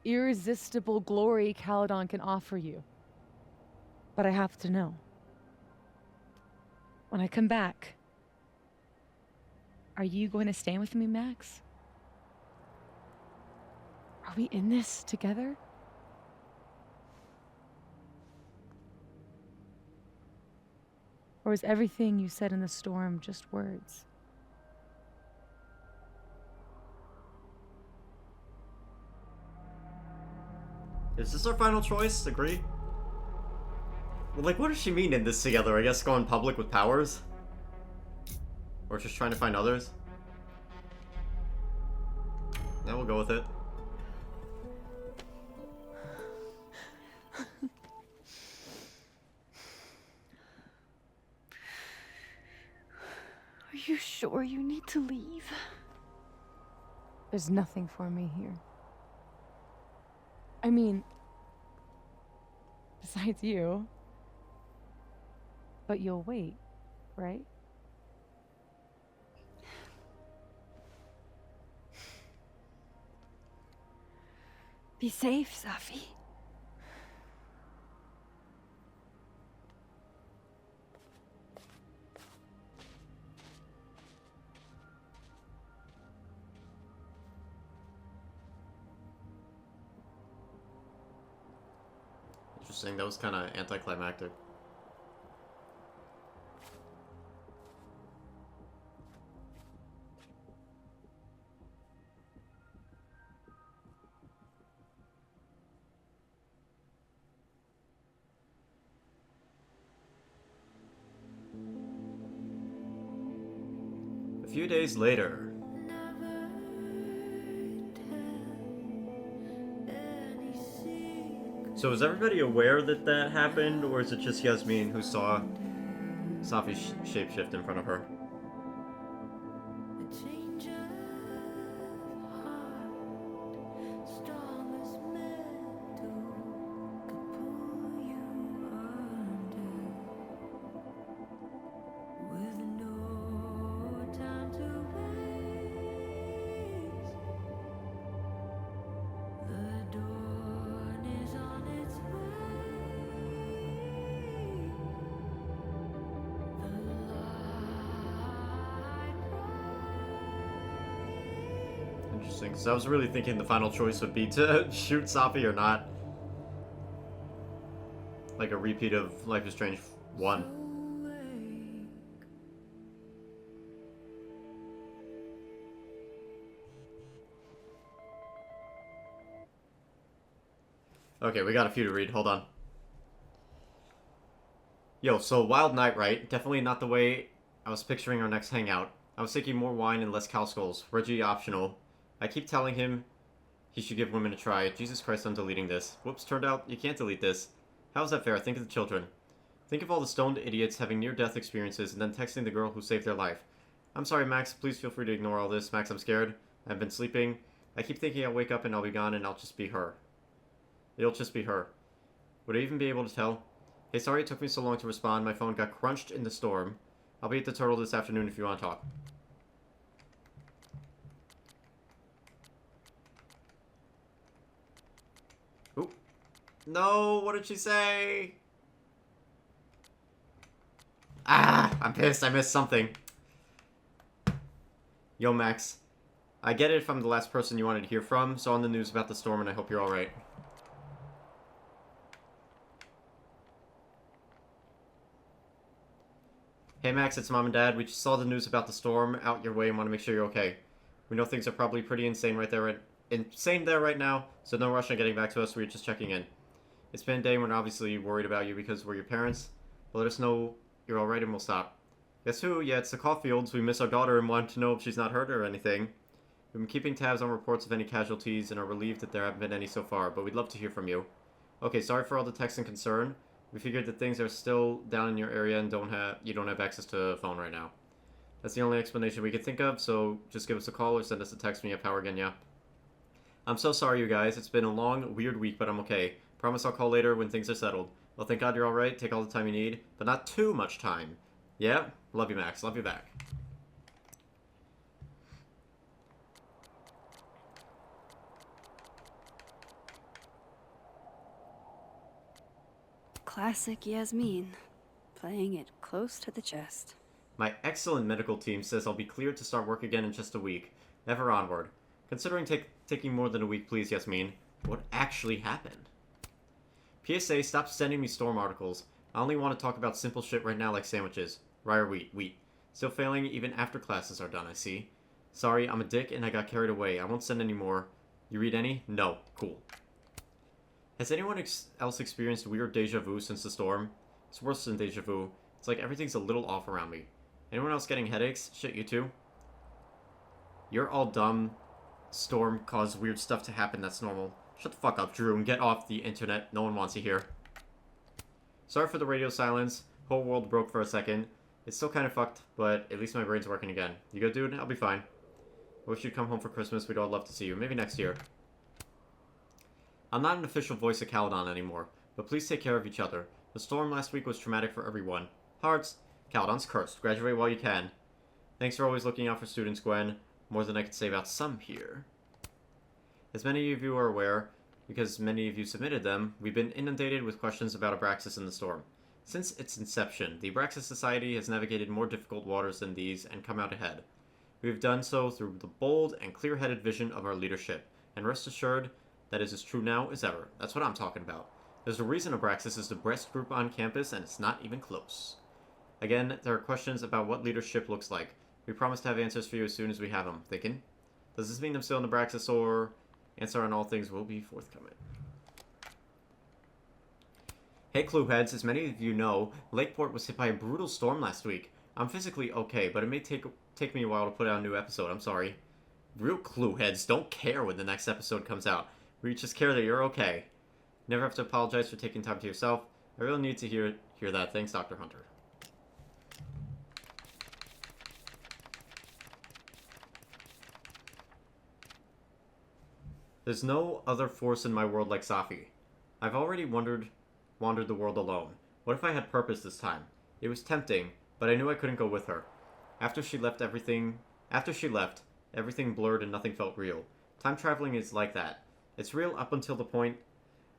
irresistible glory Caledon can offer you. But I have to know. When I come back, are you going to stay with me, Max? Are we in this together? Or is everything you said in the storm just words? Is this our final choice? Agree? Well, like, what does she mean in this together? I guess going public with powers? Or just trying to find others? Yeah, we'll go with it. Are you sure you need to leave? There's nothing for me here. I mean, besides you. But you'll wait, right? Be safe, Sophie. Interesting, that was kind of anticlimactic. A few days later. So is everybody aware that that happened, or is it just Yasmin who saw Sophie shapeshift in front of her? interesting, because I was really thinking the final choice would be to shoot Safi or not. Like a repeat of Life is Strange 1. Okay, we got a few to read. Hold on. Yo, so Wild Night, right? Definitely not the way I was picturing our next hangout. I was thinking more wine and less cow skulls. Reggie optional. I keep telling him he should give women a try. Jesus Christ, I'm deleting this. Whoops, turned out you can't delete this. How is that fair? Think of the children. Think of all the stoned idiots having near-death experiences and then texting the girl who saved their life. I'm sorry, Max. Please feel free to ignore all this. Max, I'm scared. I've been sleeping. I keep thinking I'll wake up and I'll be gone and I'll just be her. It'll just be her. Would I even be able to tell? Hey, sorry it took me so long to respond. My phone got crunched in the storm. I'll be at the Turtle this afternoon if you want to talk. Oop. No, what did she say? Ah, I'm pissed. I missed something. Yo, Max. I get it if I'm the last person you wanted to hear from. Saw on the news about the storm and I hope you're alright. Hey Max, it's Mom and Dad. We just saw the news about the storm out your way and want to make sure you're okay. We know things are probably pretty insane right now, so no rush on getting back to us. We're just checking in. It's been a day and we're obviously worried about you because we're your parents, but let us know you're alright and we'll stop. Guess who? Yeah, it's the Caulfields. We miss our daughter and want to know if she's not hurt or anything. We've been keeping tabs on reports of any casualties and are relieved that there haven't been any so far, but we'd love to hear from you. Okay, sorry for all the text and concern. We figured that things are still down in your area and you don't have access to a phone right now. That's the only explanation we could think of, so just give us a call or send us a text when you have power again, yeah? I'm so sorry, you guys. It's been a long, weird week, but I'm okay. Promise I'll call later when things are settled. Well, thank God you're alright. Take all the time you need, but not too much time. Yeah? Love you, Max. Love you back. Classic Yasmin, playing it close to the chest. My excellent medical team says I'll be cleared to start work again in just a week. Ever onward. Considering taking more than a week, please, Yasmin. What actually happened? PSA, stop sending me storm articles. I only want to talk about simple shit right now like sandwiches. Rye or wheat. Still failing even after classes are done, I see. Sorry, I'm a dick and I got carried away. I won't send any more. You read any? No. Cool. Has anyone else experienced weird deja vu since the storm? It's worse than deja vu. It's like everything's a little off around me. Anyone else getting headaches? Shit, you too? You're all dumb. Storm caused weird stuff to happen, that's normal. Shut the fuck up, Drew, and get off the internet. No one wants you here. Sorry for the radio silence. Whole world broke for a second. It's still kind of fucked, but at least my brain's working again. You good, dude? I'll be fine. I wish you'd come home for Christmas. We'd all love to see you. Maybe next year. I'm not an official voice of Caledon anymore, but please take care of each other. The storm last week was traumatic for everyone. Hearts. Caledon's cursed. Graduate while you can. Thanks for always looking out for students, Gwen. More than I could say about some here. As many of you are aware, because many of you submitted them, we've been inundated with questions about Abraxas and the storm. Since its inception, the Abraxas Society has navigated more difficult waters than these and come out ahead. We have done so through the bold and clear-headed vision of our leadership, and rest assured, that is as true now as ever. That's what I'm talking about. There's a reason Abraxas is the best group on campus, and it's not even close. Again, there are questions about what leadership looks like. We promise to have answers for you as soon as we have them. Thinking? Does this mean I'm still in Abraxas, or... Answer on all things will be forthcoming. Hey Clueheads, as many of you know, Lakeport was hit by a brutal storm last week. I'm physically okay, but it may take me a while to put out a new episode. I'm sorry. Real Clueheads don't care when the next episode comes out. We just care that you're okay. Never have to apologize for taking time to yourself. I really need to hear that. Thanks, Dr. Hunter. There's no other force in my world like Safi. I've already wandered the world alone. What if I had purpose this time? It was tempting, but I knew I couldn't go with her. After she left, everything blurred and nothing felt real. Time traveling is like that. It's real up until the point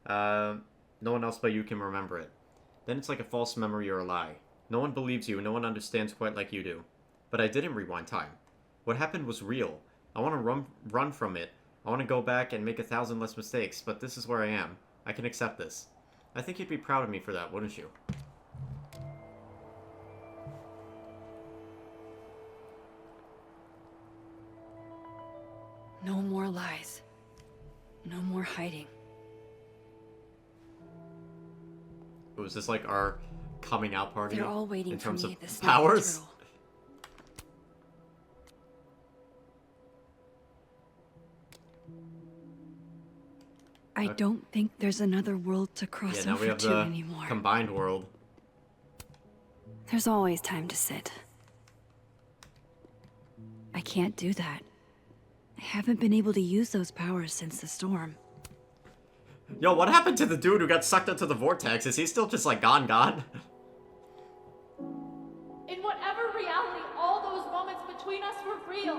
no one else but you can remember it. Then it's like a false memory or a lie. No one believes you, and no one understands quite like you do. But I didn't rewind time. What happened was real. I want to run from it. I want to go back and make 1,000 less mistakes, but this is where I am. I can accept this. I think you'd be proud of me for that, wouldn't you? No more lies. No more hiding. Was this like our coming out party? They're all waiting in for terms me, of the snapping powers? turtle. I don't think there's another world to cross Yeah, now we over have to the anymore. combined world. There's always time to sit. I can't do that. I haven't been able to use those powers since the storm. Yo, what happened to the dude who got sucked into the vortex? Is he still just like gone? In whatever reality, all those moments between us were real.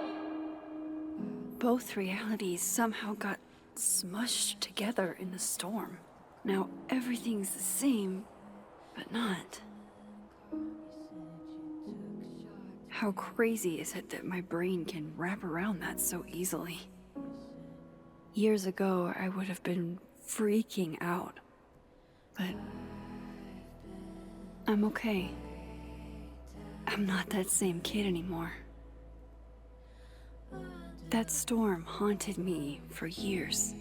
Both realities somehow got smushed together in the storm. Now everything's the same, but not. How crazy is it that my brain can wrap around that so easily? Years ago, I would have been freaking out. But I'm okay. I'm not that same kid anymore. That storm haunted me for years.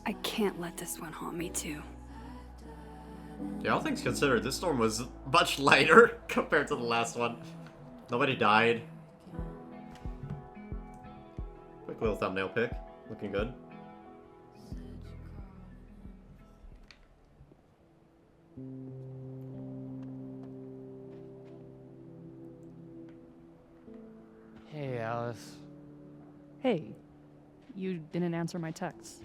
I can't let this one haunt me too. Yeah, all things considered, this storm was much lighter compared to the last one. Nobody died. Quick little thumbnail pic. Looking good. Hey, Alice. Hey, you didn't answer my text.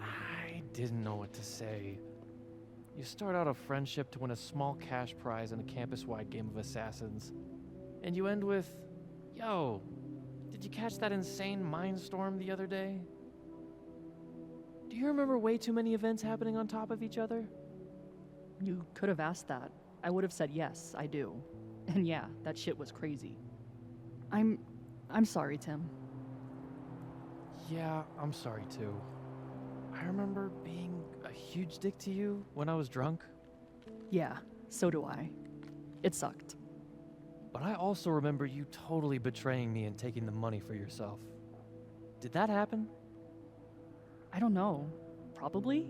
I didn't know what to say. You start out a friendship to win a small cash prize in a campus-wide game of assassins. And you end with, yo, did you catch that insane mindstorm the other day? Do you remember way too many events happening on top of each other? You could have asked that. I would have said yes, I do. And yeah, that shit was crazy. I'm sorry, Tim. Yeah, I'm sorry too. I remember being a huge dick to you when I was drunk. Yeah, so do I. It sucked. But I also remember you totally betraying me and taking the money for yourself. Did that happen? I don't know. Probably.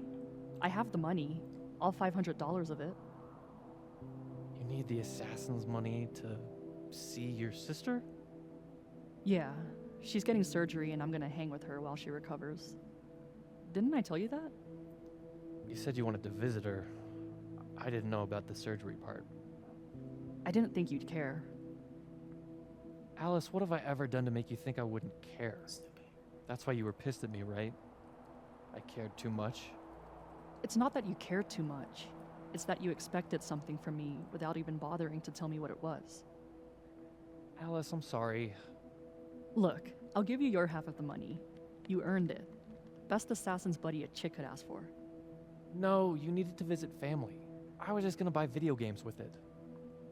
I have the money. All $500 of it. You need the assassin's money to see your sister? Yeah. She's getting surgery and I'm gonna hang with her while she recovers. Didn't I tell you that? You said you wanted to visit her. I didn't know about the surgery part. I didn't think you'd care. Alice, what have I ever done to make you think I wouldn't care? That's why you were pissed at me, right? I cared too much? It's not that you cared too much. It's that you expected something from me without even bothering to tell me what it was. Alice, I'm sorry. Look, I'll give you your half of the money. You earned it. Best assassin's buddy a chick could ask for. No, you needed to visit family. I was just gonna buy video games with it.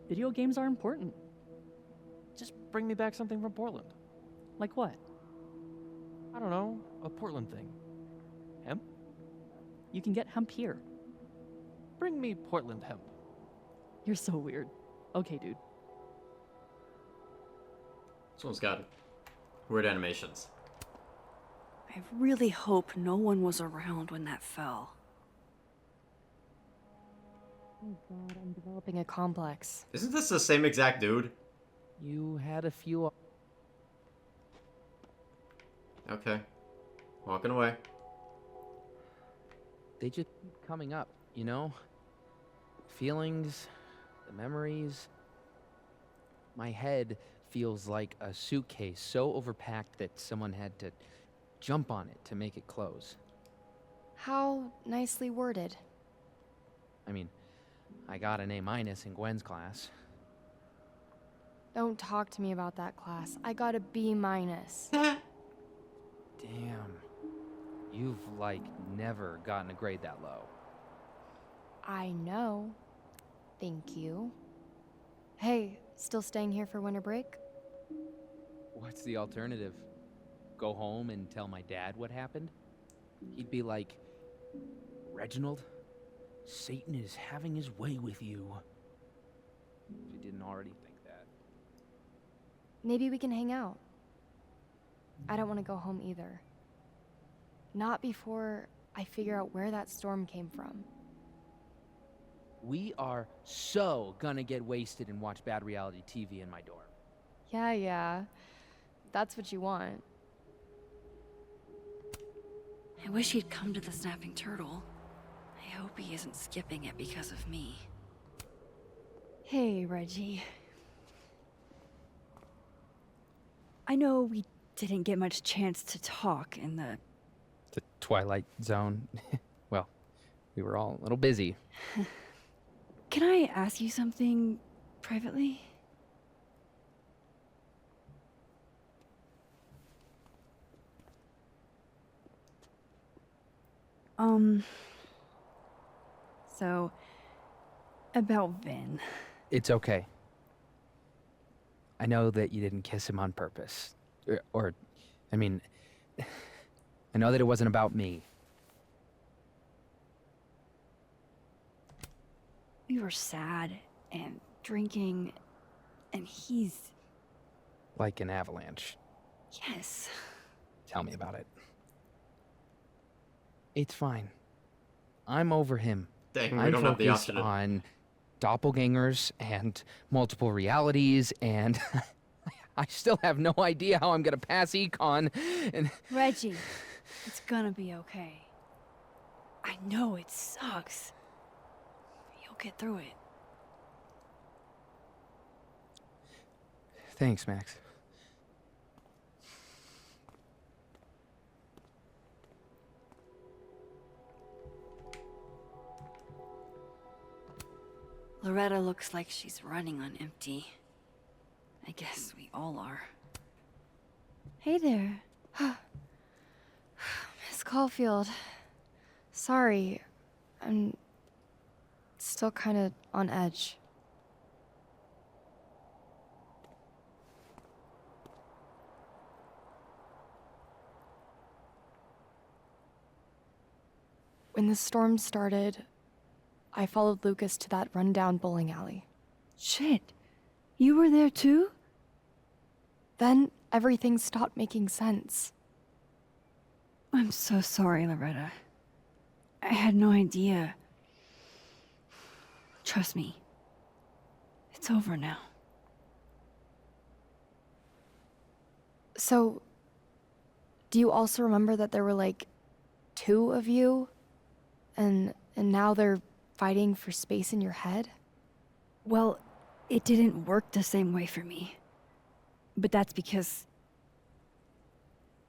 Video games are important. Just bring me back something from Portland. Like what? I don't know, a Portland thing. Hemp? You can get hemp here. Bring me Portland hemp. You're so weird. Okay, dude. This one's got weird animations. I really hope no one was around when that fell. Oh god, I'm developing a complex. Isn't this the same exact dude? You had a few... Okay. Walking away. They just keep coming up, you know? Feelings, the memories. My head feels like a suitcase so overpacked that someone had to jump on it to make it close. How nicely worded. I mean, I got an A- in Gwen's class. Don't talk to me about that class. I got a B-. Damn. You've, like, never gotten a grade that low. I know. Thank you. Hey, still staying here for winter break? What's the alternative? go home and tell my dad what happened, he'd be like, Reginald, Satan is having his way with you. If you didn't already think that. Maybe we can hang out. I don't want to go home either. Not before I figure out where that storm came from. We are so gonna get wasted and watch bad reality TV in my dorm. Yeah. That's what you want. I wish he'd come to the Snapping Turtle. I hope he isn't skipping it because of me. Hey, Reggie. I know we didn't get much chance to talk in the Twilight Zone. Well, we were all a little busy. Can I ask you something privately? So, about Vin. It's okay. I know that you didn't kiss him on purpose. I mean, I know that it wasn't about me. We were sad and drinking, and he's... Like an avalanche. Yes. Tell me about it. It's fine. I'm over him. Dang, we I'm don't have the focused option to... on doppelgangers and multiple realities, and I still have no idea how I'm gonna pass econ. And Reggie, it's gonna be okay. I know it sucks. You'll get through it. Thanks, Max. Loretta looks like she's running on empty. I guess we all are. Hey there. Miss Caulfield. Sorry. I'm still kind of on edge. When the storm started, I followed Lucas to that rundown bowling alley. Shit. You were there too? Then everything stopped making sense. I'm so sorry, Loretta. I had no idea. Trust me. It's over now. So, do you also remember that there were like 2 of you? And now they're fighting for space in your head? Well, it didn't work the same way for me. But that's because...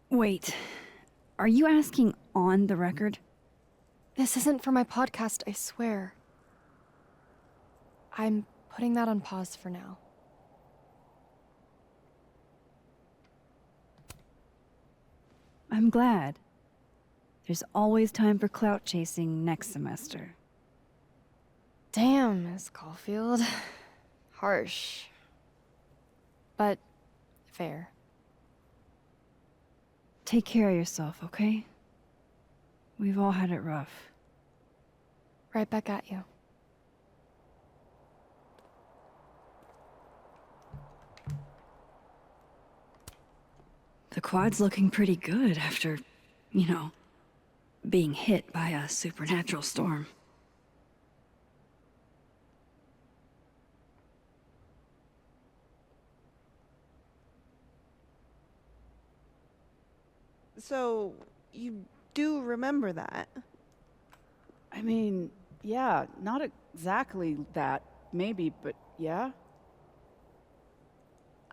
Wait, are you asking on the record? This isn't for my podcast, I swear. I'm putting that on pause for now. I'm glad. There's always time for clout chasing next semester. Damn, Miss Caulfield. Harsh. But fair. Take care of yourself, okay? We've all had it rough. Right back at you. The quad's looking pretty good after, you know, being hit by a supernatural storm. So, you do remember that? I mean, yeah, not exactly that, maybe, but yeah.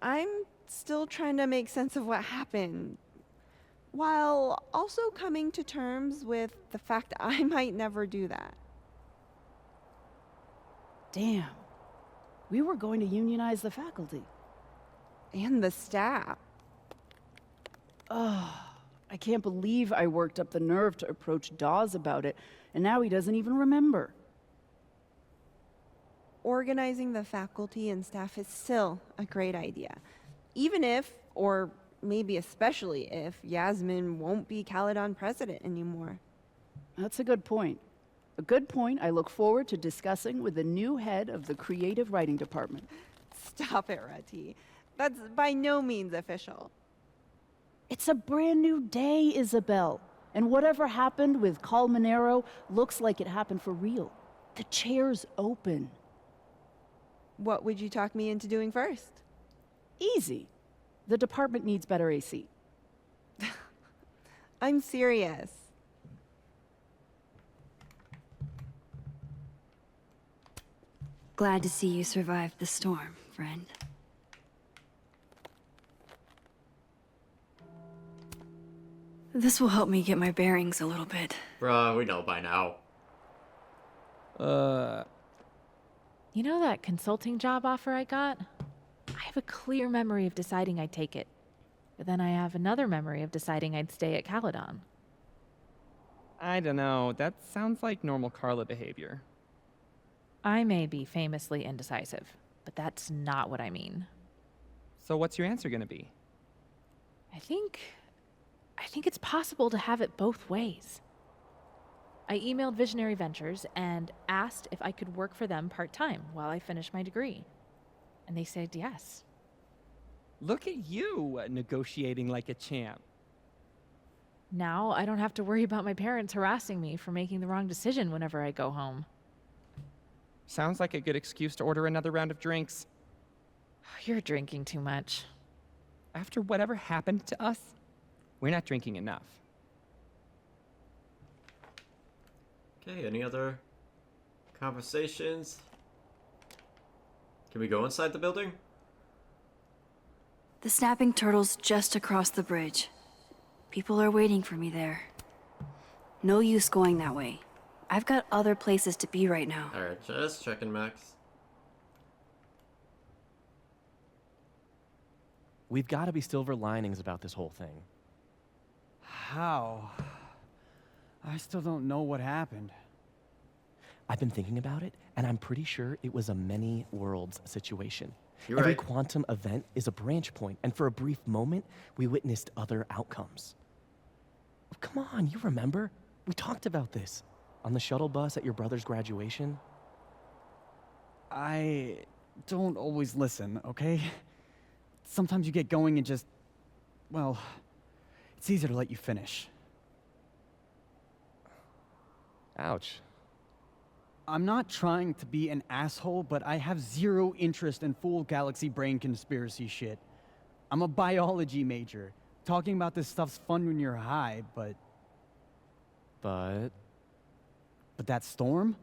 I'm still trying to make sense of what happened, while also coming to terms with the fact I might never do that. Damn. We were going to unionize the faculty. And the staff. Ugh. I can't believe I worked up the nerve to approach Dawes about it, and now he doesn't even remember. Organizing the faculty and staff is still a great idea. Even if, or maybe especially if Yasmin won't be Caledon president anymore. That's a good point. A good point I look forward to discussing with the new head of the creative writing department. Stop it, Rati. That's by no means official. It's a brand new day, Isabel. And whatever happened with Colmenero looks like it happened for real. The chair's open. What would you talk me into doing first? Easy. The department needs better AC. I'm serious. Glad to see you survived the storm, friend. This will help me get my bearings a little bit. Bruh, we know by now. You know that consulting job offer I got? I have a clear memory of deciding I'd take it. But then I have another memory of deciding I'd stay at Caledon. I don't know. That sounds like normal Carla behavior. I may be famously indecisive, but that's not what I mean. So what's your answer gonna be? I think it's possible to have it both ways. I emailed Visionary Ventures and asked if I could work for them part-time while I finish my degree. And they said yes. Look at you, negotiating like a champ. Now I don't have to worry about my parents harassing me for making the wrong decision whenever I go home. Sounds like a good excuse to order another round of drinks. You're drinking too much. After whatever happened to us, we're not drinking enough. Okay, any other conversations? Can we go inside the building? The snapping turtle's just across the bridge. People are waiting for me there. No use going that way. I've got other places to be right now. Alright, just checking, Max. We've got to be silver linings about this whole thing. How? I still don't know what happened. I've been thinking about it, and I'm pretty sure it was a many worlds situation. You're Every right. quantum event is a branch point, and for a brief moment, we witnessed other outcomes. Oh, come on, you remember? We talked about this on the shuttle bus at your brother's graduation. I don't always listen, okay? Sometimes you get going and just, well, it's easier to let you finish. Ouch. I'm not trying to be an asshole, but I have zero interest in full galaxy brain conspiracy shit. I'm a biology major. Talking about this stuff's fun when you're high, but that storm?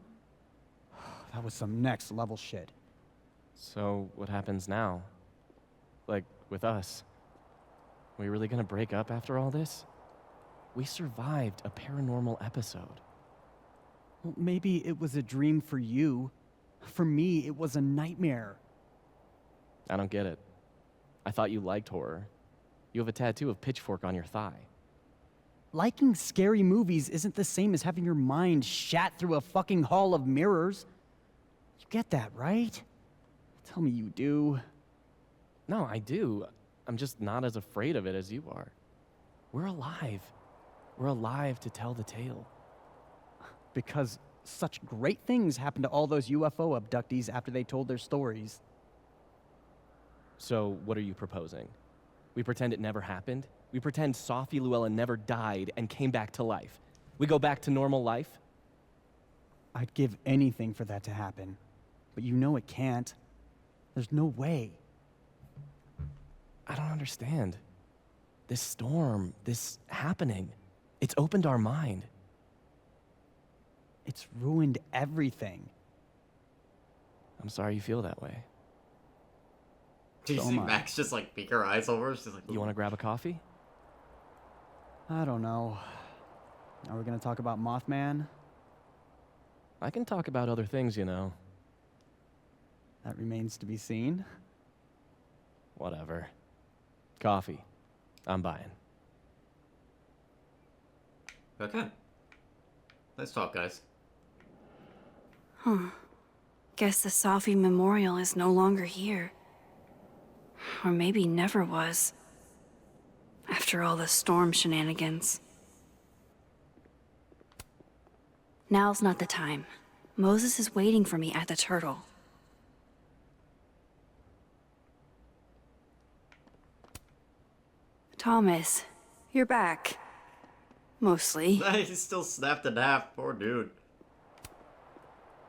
That was some next level shit. So, what happens now? Like, with us? We really gonna break up after all this? We survived a paranormal episode. Well, maybe it was a dream for you. For me, it was a nightmare. I don't get it. I thought you liked horror. You have a tattoo of Pitchfork on your thigh. Liking scary movies isn't the same as having your mind shat through a fucking hall of mirrors. You get that, right? Tell me you do. No, I do. I'm just not as afraid of it as you are. We're alive. We're alive to tell the tale. Because such great things happened to all those UFO abductees after they told their stories. So, what are you proposing? We pretend it never happened? We pretend Sophie Llewellyn never died and came back to life? We go back to normal life? I'd give anything for that to happen. But you know it can't. There's no way. I don't understand. This storm, this happening, it's opened our mind. It's ruined everything. I'm sorry you feel that way. Do you So see am I. Max just like peek her eyes over? She's like, You want to grab a coffee? I don't know. Are we gonna talk about Mothman? I can talk about other things, you know. That remains to be seen. Whatever. Coffee. I'm buying. okay. Nice talk, guys. Huh. Guess the Safi Memorial is no longer here. Or maybe never was. after all the storm shenanigans. Now's not the time. Moses is waiting for me at the Turtle. Thomas, you're back. Mostly. He's still snapped in half. Poor dude.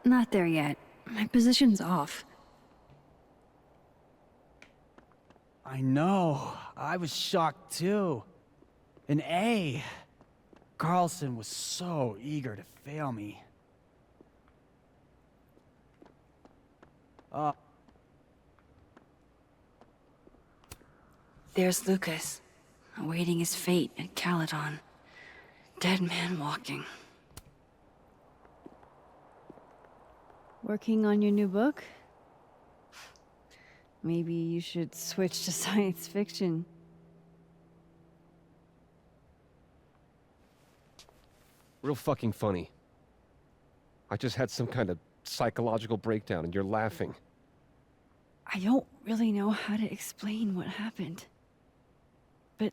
Not there yet. My position's off. I know. I was shocked too. An A. Carlson was so eager to fail me. There's Lucas, awaiting his fate at Caledon. Dead man walking. Working on your new book? Maybe you should switch to science fiction. Real fucking funny. I just had some kind of psychological breakdown and you're laughing. I don't really know how to explain what happened. But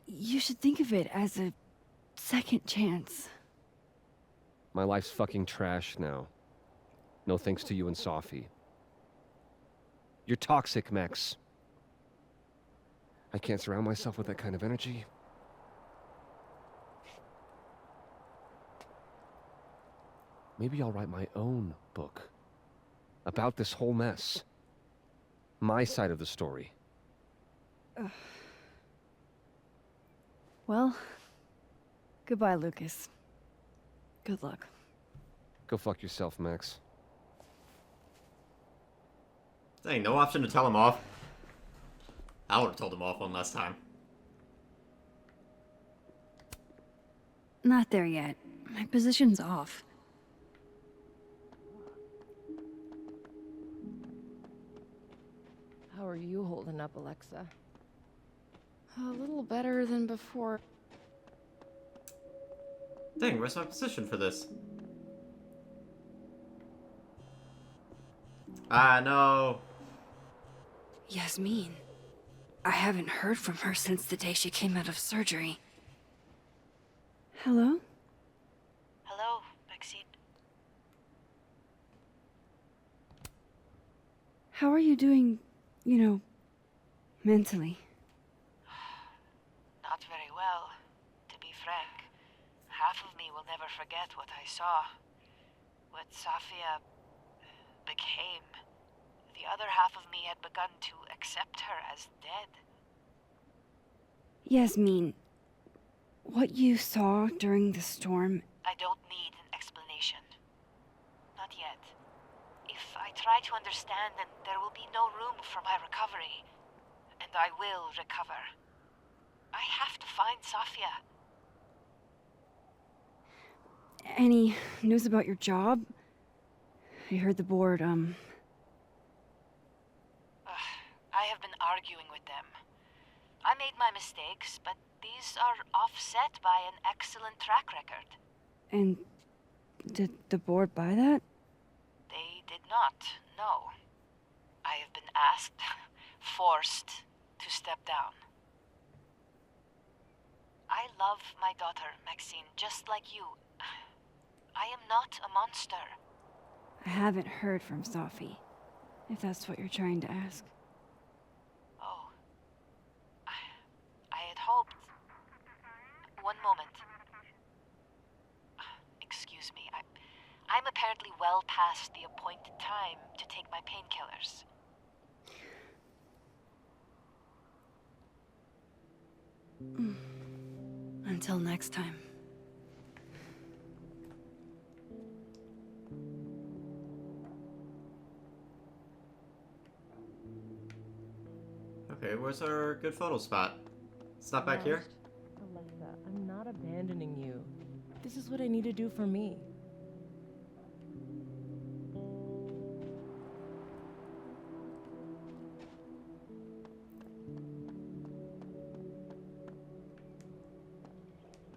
you should think of it as a second chance. My life's fucking trash now. No thanks to you and Sophie. You're toxic, Max. I can't surround myself with that kind of energy. Maybe I'll write my own book. About this whole mess. My side of the story. Well, goodbye, Lucas. Good luck. Go fuck yourself, Max. Dang, no option to tell him off. I would have told him off one last time. Not there yet. My position's off. How are you holding up, Alexa? A little better than before. Dang, where's my position for this? Ah, no. Yasmin. I haven't heard from her since the day she came out of surgery. Hello? Hello, Maxine. How are you doing, you know, mentally? Not very well, to be frank. Half of me will never forget what I saw. What Safia became. The other half of me had begun to accept her as dead. Yasmin, what you saw during the storm... I don't need an explanation. Not yet. If I try to understand, then there will be no room for my recovery. And I will recover. I have to find Safia. Any news about your job? I heard the board, I have been arguing with them. I made my mistakes, but these are offset by an excellent track record. And did the board buy that? They did not, no. I have been asked, forced to step down. I love my daughter, Maxine, just like you. I am not a monster. I haven't heard from Sophie, if that's what you're trying to ask. Oh. I had hoped... One moment. Excuse me, I'm apparently well past the appointed time to take my painkillers. Until next time. Okay, where's our good photo spot? It's not back here? Alexa, I'm not abandoning you. This is what I need to do for me.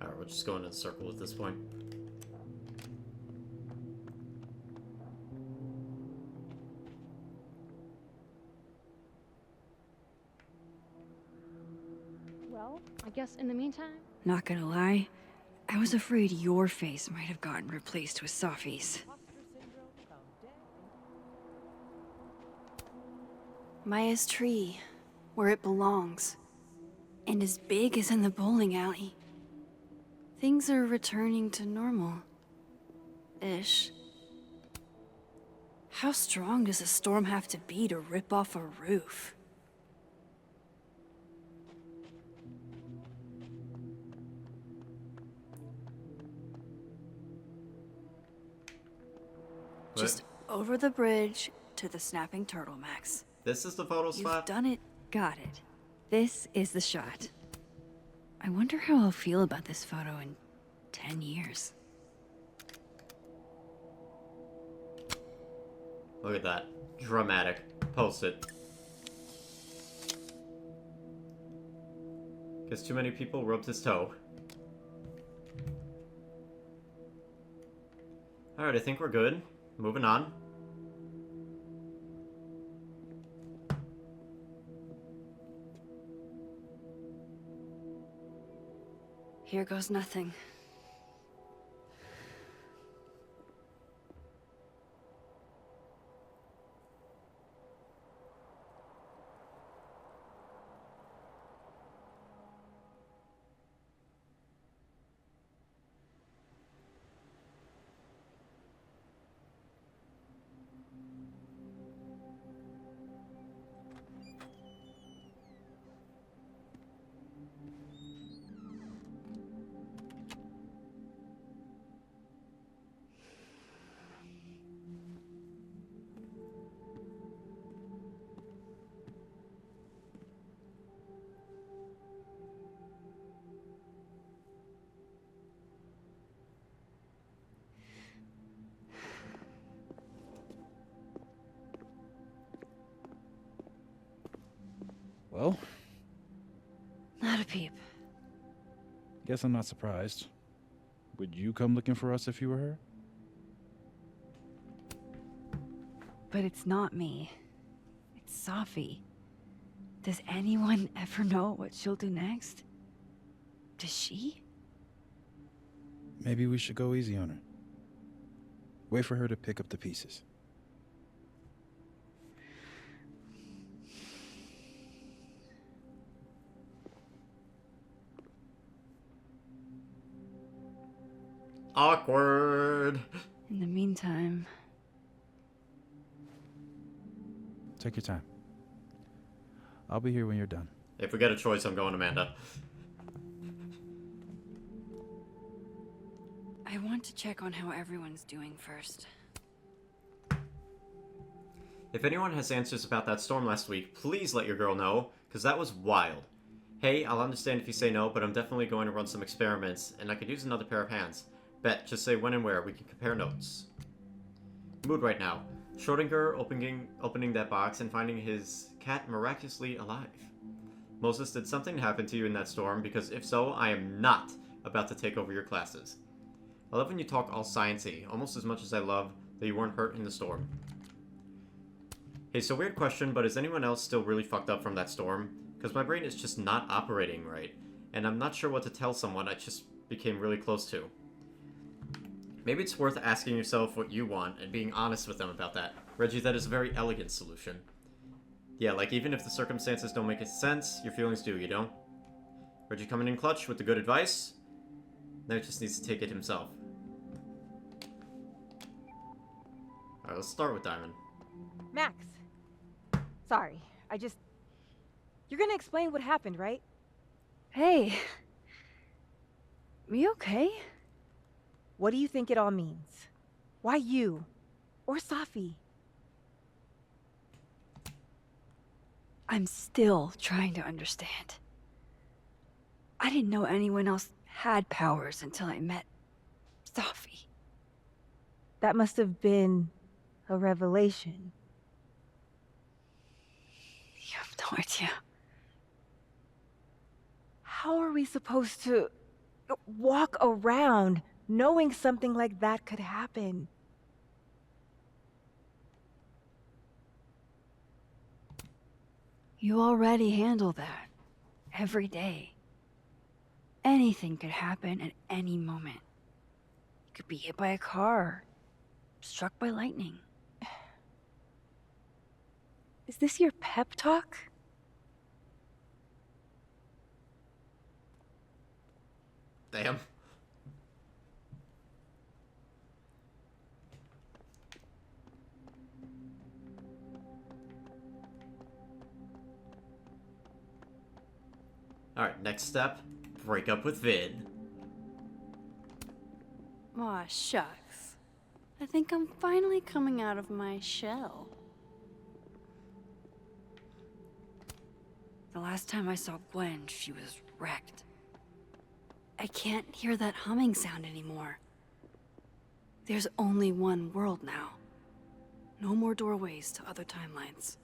Alright, we're just going in a circle at this point. guess in the meantime? Not gonna lie, I was afraid your face might have gotten replaced with Safi's. Maya's tree, where it belongs. And as big as in the bowling alley. Things are returning to normal. Ish. How strong does a storm have to be to rip off a roof? Just over the bridge to the snapping turtle, Max. This is the photo spot? You've done it. Got it. This is the shot. I wonder how I'll feel about this photo in 10 years. Look at that. Dramatic. Post it. Guess too many people rubbed his toe. Alright, I think we're good. Moving on. Here goes nothing. Well, Not a peep. guess I'm not surprised. Would you come looking for us if you were her? But it's not me. It's Safi. Does anyone ever know what she'll do next? Does she? Maybe we should go easy on her. Wait for her to pick up the pieces. Awkward. In the meantime... Take your time. I'll be here when you're done. If we get a choice, I'm going Amanda. I want to check on how everyone's doing first. If anyone has answers about that storm last week, please let your girl know, because that was wild. Hey, I'll understand if you say no, but I'm definitely going to run some experiments, and I could use another pair of hands. Bet, just say when and where, we can compare notes. Mood right now. Schrodinger opening that box and finding his cat miraculously alive. Moses, did something happen to you in that storm? Because if so, I am not about to take over your classes. I love when you talk all sciencey, almost as much as I love that you weren't hurt in the storm. Hey, so weird question, but is anyone else still really fucked up from that storm? Because my brain is just not operating right, and I'm not sure what to tell someone I just became really close to. Maybe it's worth asking yourself what you want and being honest with them about that. Reggie, that is a very elegant solution. Yeah, like even if the circumstances don't make sense, your feelings do, you know? Reggie coming in clutch with the good advice. Now he just needs to take it himself. Alright, let's start with Diamond. Max. Sorry, You're gonna explain what happened, right? Hey. You okay? What do you think it all means? Why you? Or Safi? I'm still trying to understand. I didn't know anyone else had powers until I met Safi. That must have been a revelation. You have no idea. How are we supposed to walk around knowing something like that could happen? You already handle that. Every day. Anything could happen at any moment. You could be hit by a car, struck by lightning. Is this your pep talk? Damn. Alright, next step. Break up with Vid. Aw, shucks. I think I'm finally coming out of my shell. The last time I saw Gwen, she was wrecked. I can't hear that humming sound anymore. There's only one world now. No more doorways to other timelines.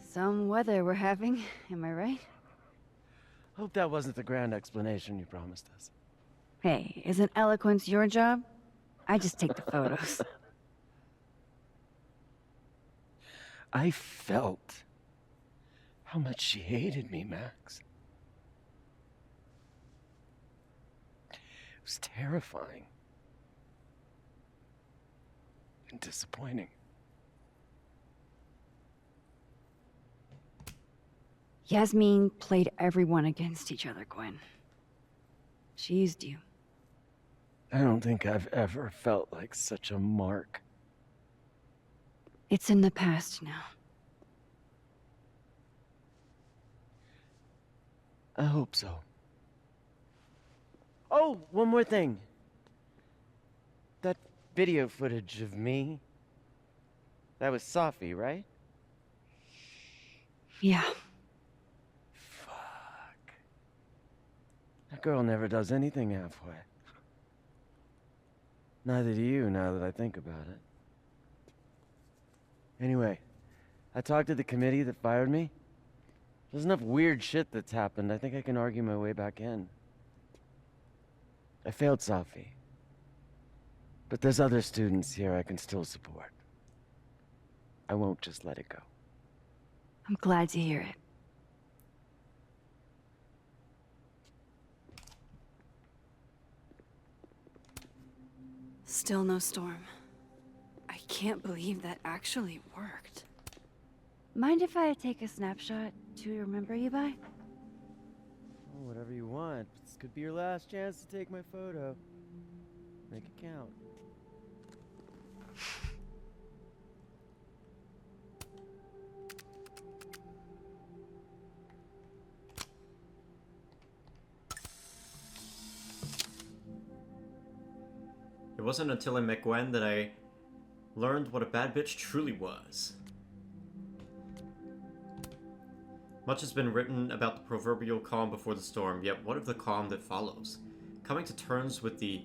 Some weather we're having, am I right? Hope that wasn't the grand explanation you promised us. Hey, isn't eloquence your job? I just take the photos. I felt how much she hated me, Max. It was terrifying. And disappointing. Yasmin played everyone against each other, Gwen. She used you. I don't think I've ever felt like such a mark. It's in the past now. I hope so. Oh, one more thing. That video footage of me, that was Safi, right? Yeah. That girl never does anything halfway. Neither do you, now that I think about it. Anyway, I talked to the committee that fired me. There's enough weird shit that's happened. I think I can argue my way back in. I failed Safi. But there's other students here I can still support. I won't just let it go. I'm glad to hear it. Still no storm. I can't believe that actually worked. Mind if I take a snapshot to remember you by? Oh, whatever you want. This could be your last chance to take my photo. Make it count. It wasn't until I met Gwen that I learned what a bad bitch truly was. Much has been written about the proverbial calm before the storm, yet what of the calm that follows? Coming to terms with the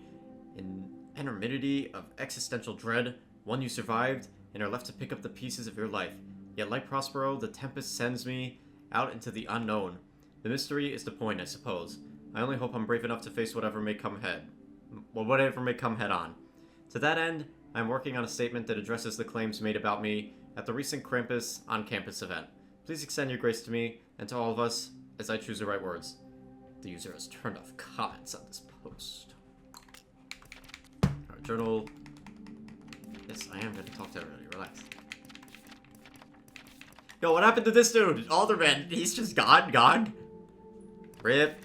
enormity of existential dread, one you survived, and are left to pick up the pieces of your life. Yet like Prospero, the tempest sends me out into the unknown. The mystery is the point, I suppose. I only hope I'm brave enough to face whatever may come head on. To that end, I'm working on a statement that addresses the claims made about me at the recent Krampus on-campus event. Please extend your grace to me and to all of us as I choose the right words. The user has turned off comments on this post. Alright, journal. Yes, I am going to talk to everybody. Relax. Yo, what happened to this dude? Alderman, he's just gone. Rip.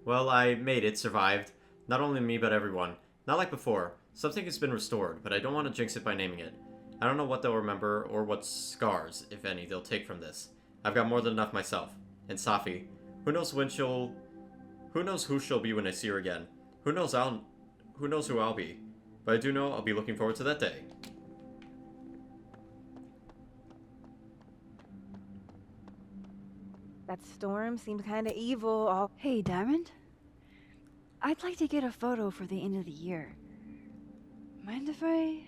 Well, I made it, survived. Not only me, but everyone. Not like before. Something has been restored, but I don't want to jinx it by naming it. I don't know what they'll remember, or what scars, if any, they'll take from this. I've got more than enough myself. And Safi, who knows who she'll be when I see her again. Who knows who I'll be. But I do know I'll be looking forward to that day. That storm seemed kinda evil. Hey, Diamond? I'd like to get a photo for the end of the year. Mind if I...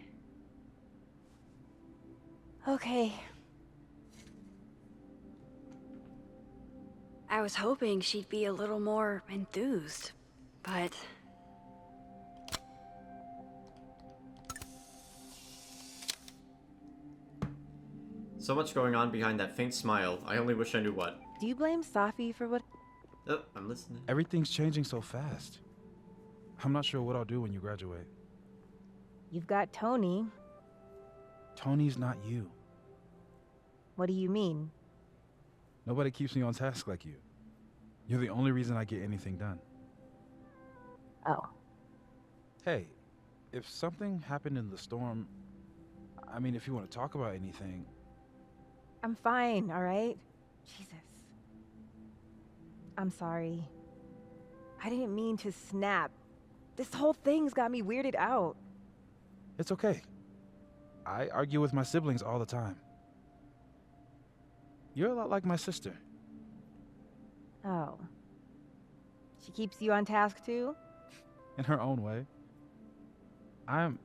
Okay. I was hoping she'd be a little more enthused, but... So much going on behind that faint smile. I only wish I knew what. Do you blame Safi for what? Oh, I'm listening. Everything's changing so fast. I'm not sure what I'll do when you graduate. You've got Tony. Tony's not you. What do you mean? Nobody keeps me on task like you. You're the only reason I get anything done. Oh. Hey, if something happened in the storm, I mean, if you want to talk about anything... I'm fine, all right? Jesus. I'm sorry. I didn't mean to snap. This whole thing's got me weirded out. It's okay. I argue with my siblings all the time. You're a lot like my sister. Oh. She keeps you on task too? In her own way. I'm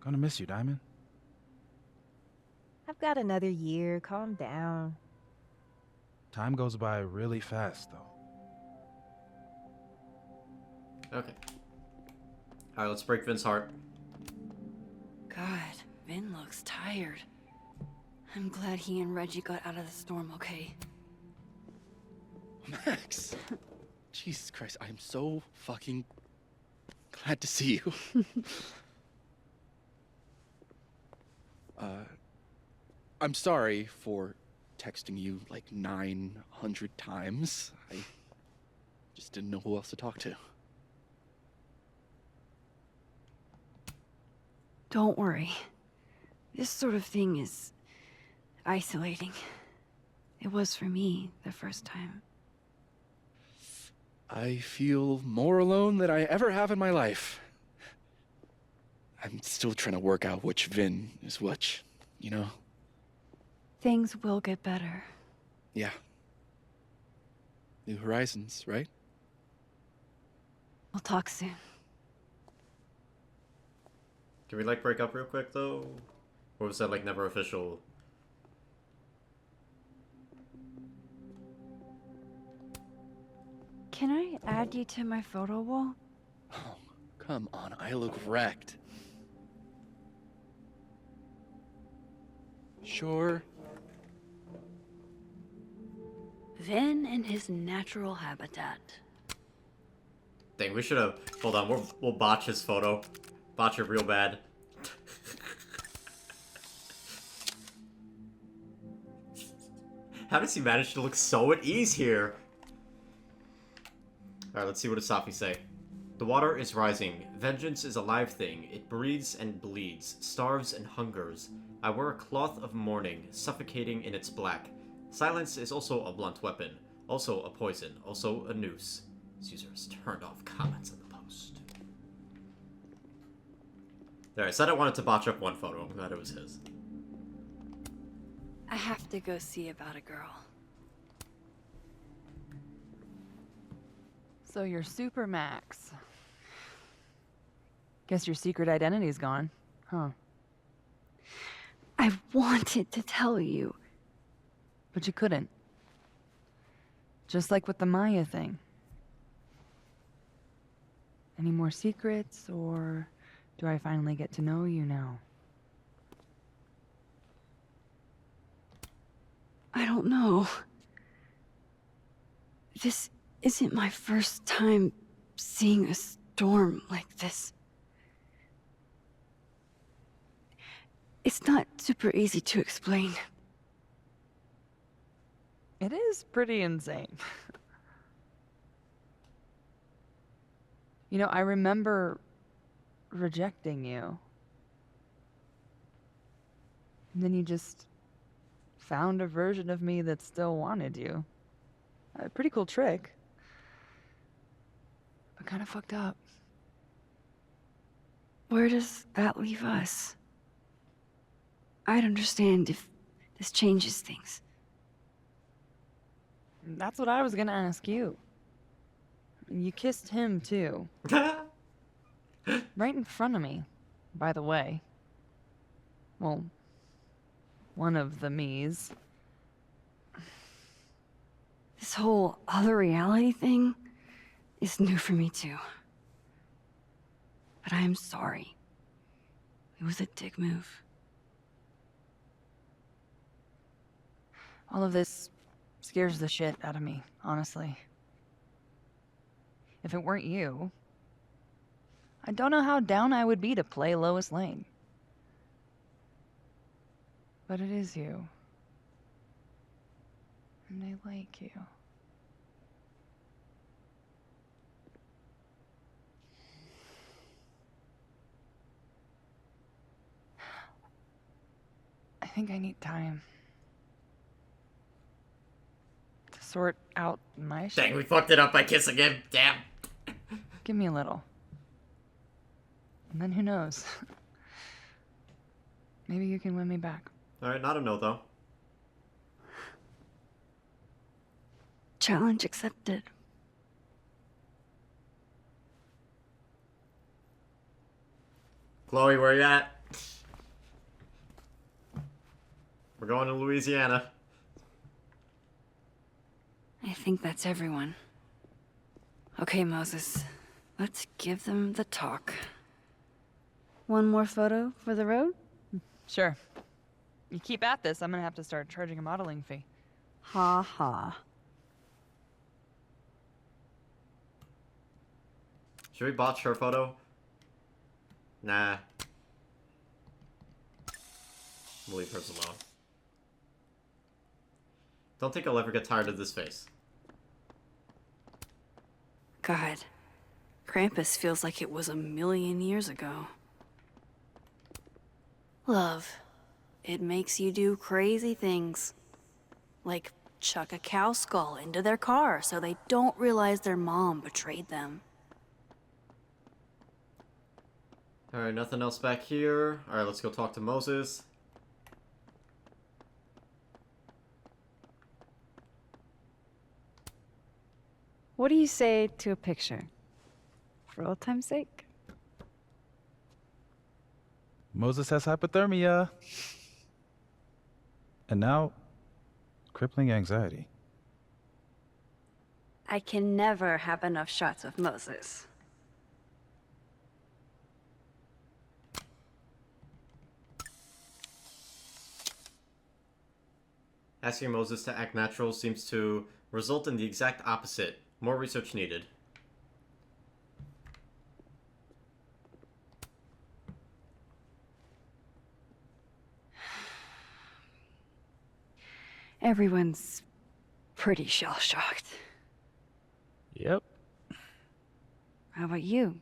gonna miss you, Diamond. I've got another year. Calm down. Time goes by really fast, though. Okay. Alright, let's break Vin's heart. God, Vin looks tired. I'm glad he and Reggie got out of the storm okay. Max! Jesus Christ, I am so fucking glad to see you. I'm sorry for texting you like 900 times. I just didn't know who else to talk to. Don't worry. This sort of thing is isolating. It was for me the first time. I feel more alone than I ever have in my life. I'm still trying to work out which Vin is which, you know? Things will get better. Yeah. New horizons, right? We'll talk soon. Can we like break up real quick though? Or was that like never official? Can I add you to my photo wall? Oh, come on, I look wrecked. Sure. Vin in his natural habitat. Dang, we should have. Hold on, we'll botch his photo. Botch it real bad. How does he manage to look so at ease here? Alright, let's see what does Safi say. The water is rising. Vengeance is a live thing. It breathes and bleeds, starves and hungers. I wear a cloth of mourning, suffocating in its black. Silence is also a blunt weapon, also a poison, also a noose. This user has turned off comments in the post. There, I said I wanted to botch up one photo. I'm glad it was his. I have to go see about a girl. So you're Super Max. Guess your secret identity's gone, huh? I wanted to tell you. But you couldn't. Just like with the Maya thing. Any more secrets, or do I finally get to know you now? I don't know. This isn't my first time seeing a storm like this. It's not super easy to explain. It is pretty insane. You know, I remember rejecting you. And then you just found a version of me that still wanted you. A pretty cool trick. But kind of fucked up. Where does that leave us? I'd understand if this changes things. That's what I was gonna ask you. You kissed him too. Right in front of me, by the way. Well, one of the me's. This whole other reality thing is new for me too. But I am sorry. It was a dick move. All of this scares the shit out of me, honestly. If it weren't you, I don't know how down I would be to play Lois Lane. But it is you. And I like you. I think I need time to sort out my shit. Dang, we fucked it up by kissing him. Damn. Give me a little. And then who knows? Maybe you can win me back. Alright, not a no, though. Challenge accepted. Chloe, where you at? We're going to Louisiana. I think that's everyone. Okay, Moses. Let's give them the talk. One more photo for the road? Sure. You keep at this, I'm gonna have to start charging a modeling fee. Ha ha. Should we botch her photo? Nah. We'll leave hers alone. Don't think I'll ever get tired of this face. God. Krampus feels like it was 1,000,000 years ago. Love. It makes you do crazy things. Like chuck a cow skull into their car so they don't realize their mom betrayed them. Alright, nothing else back here. Alright, let's go talk to Moses. What do you say to a picture? For old time's sake? Moses has hypothermia. And now, crippling anxiety. I can never have enough shots of Moses. Asking Moses to act natural seems to result in the exact opposite. More research needed. Everyone's pretty shell-shocked. Yep. How about you?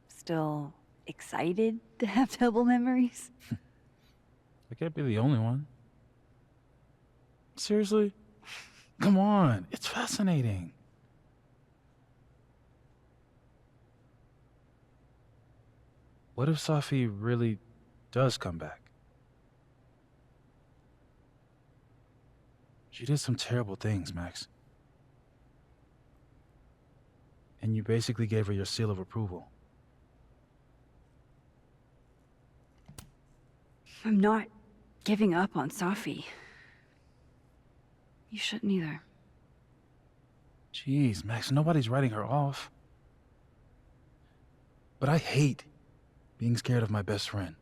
Still excited to have double memories? I can't be the only one. Seriously? Come on, it's fascinating. What if Safi really does come back? She did some terrible things, Max. And you basically gave her your seal of approval. I'm not giving up on Safi. You shouldn't either. Jeez, Max, nobody's writing her off. But I hate being scared of my best friend.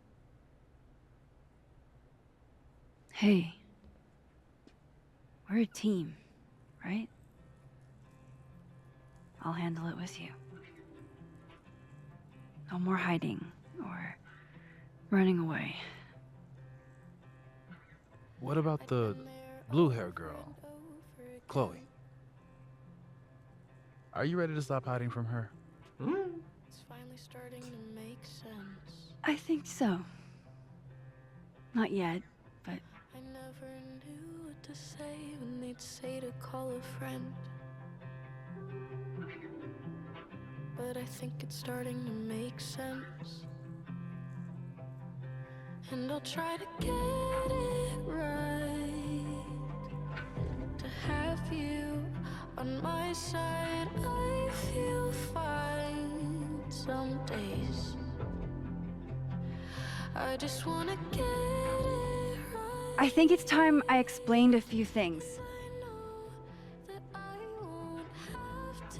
Hey. We're a team, right? I'll handle it with you. No more hiding or running away. What about the blue-haired girl, Chloe? Are you ready to stop hiding from her? It's finally starting to make sense. I think so. Not yet, but... I never knew what to say when they'd say to call a friend. But I think it's starting to make sense. And I'll try to get it right. To have you on my side, I feel fine some days. I just wanna get it right. I think it's time I explained a few things. That I won't have to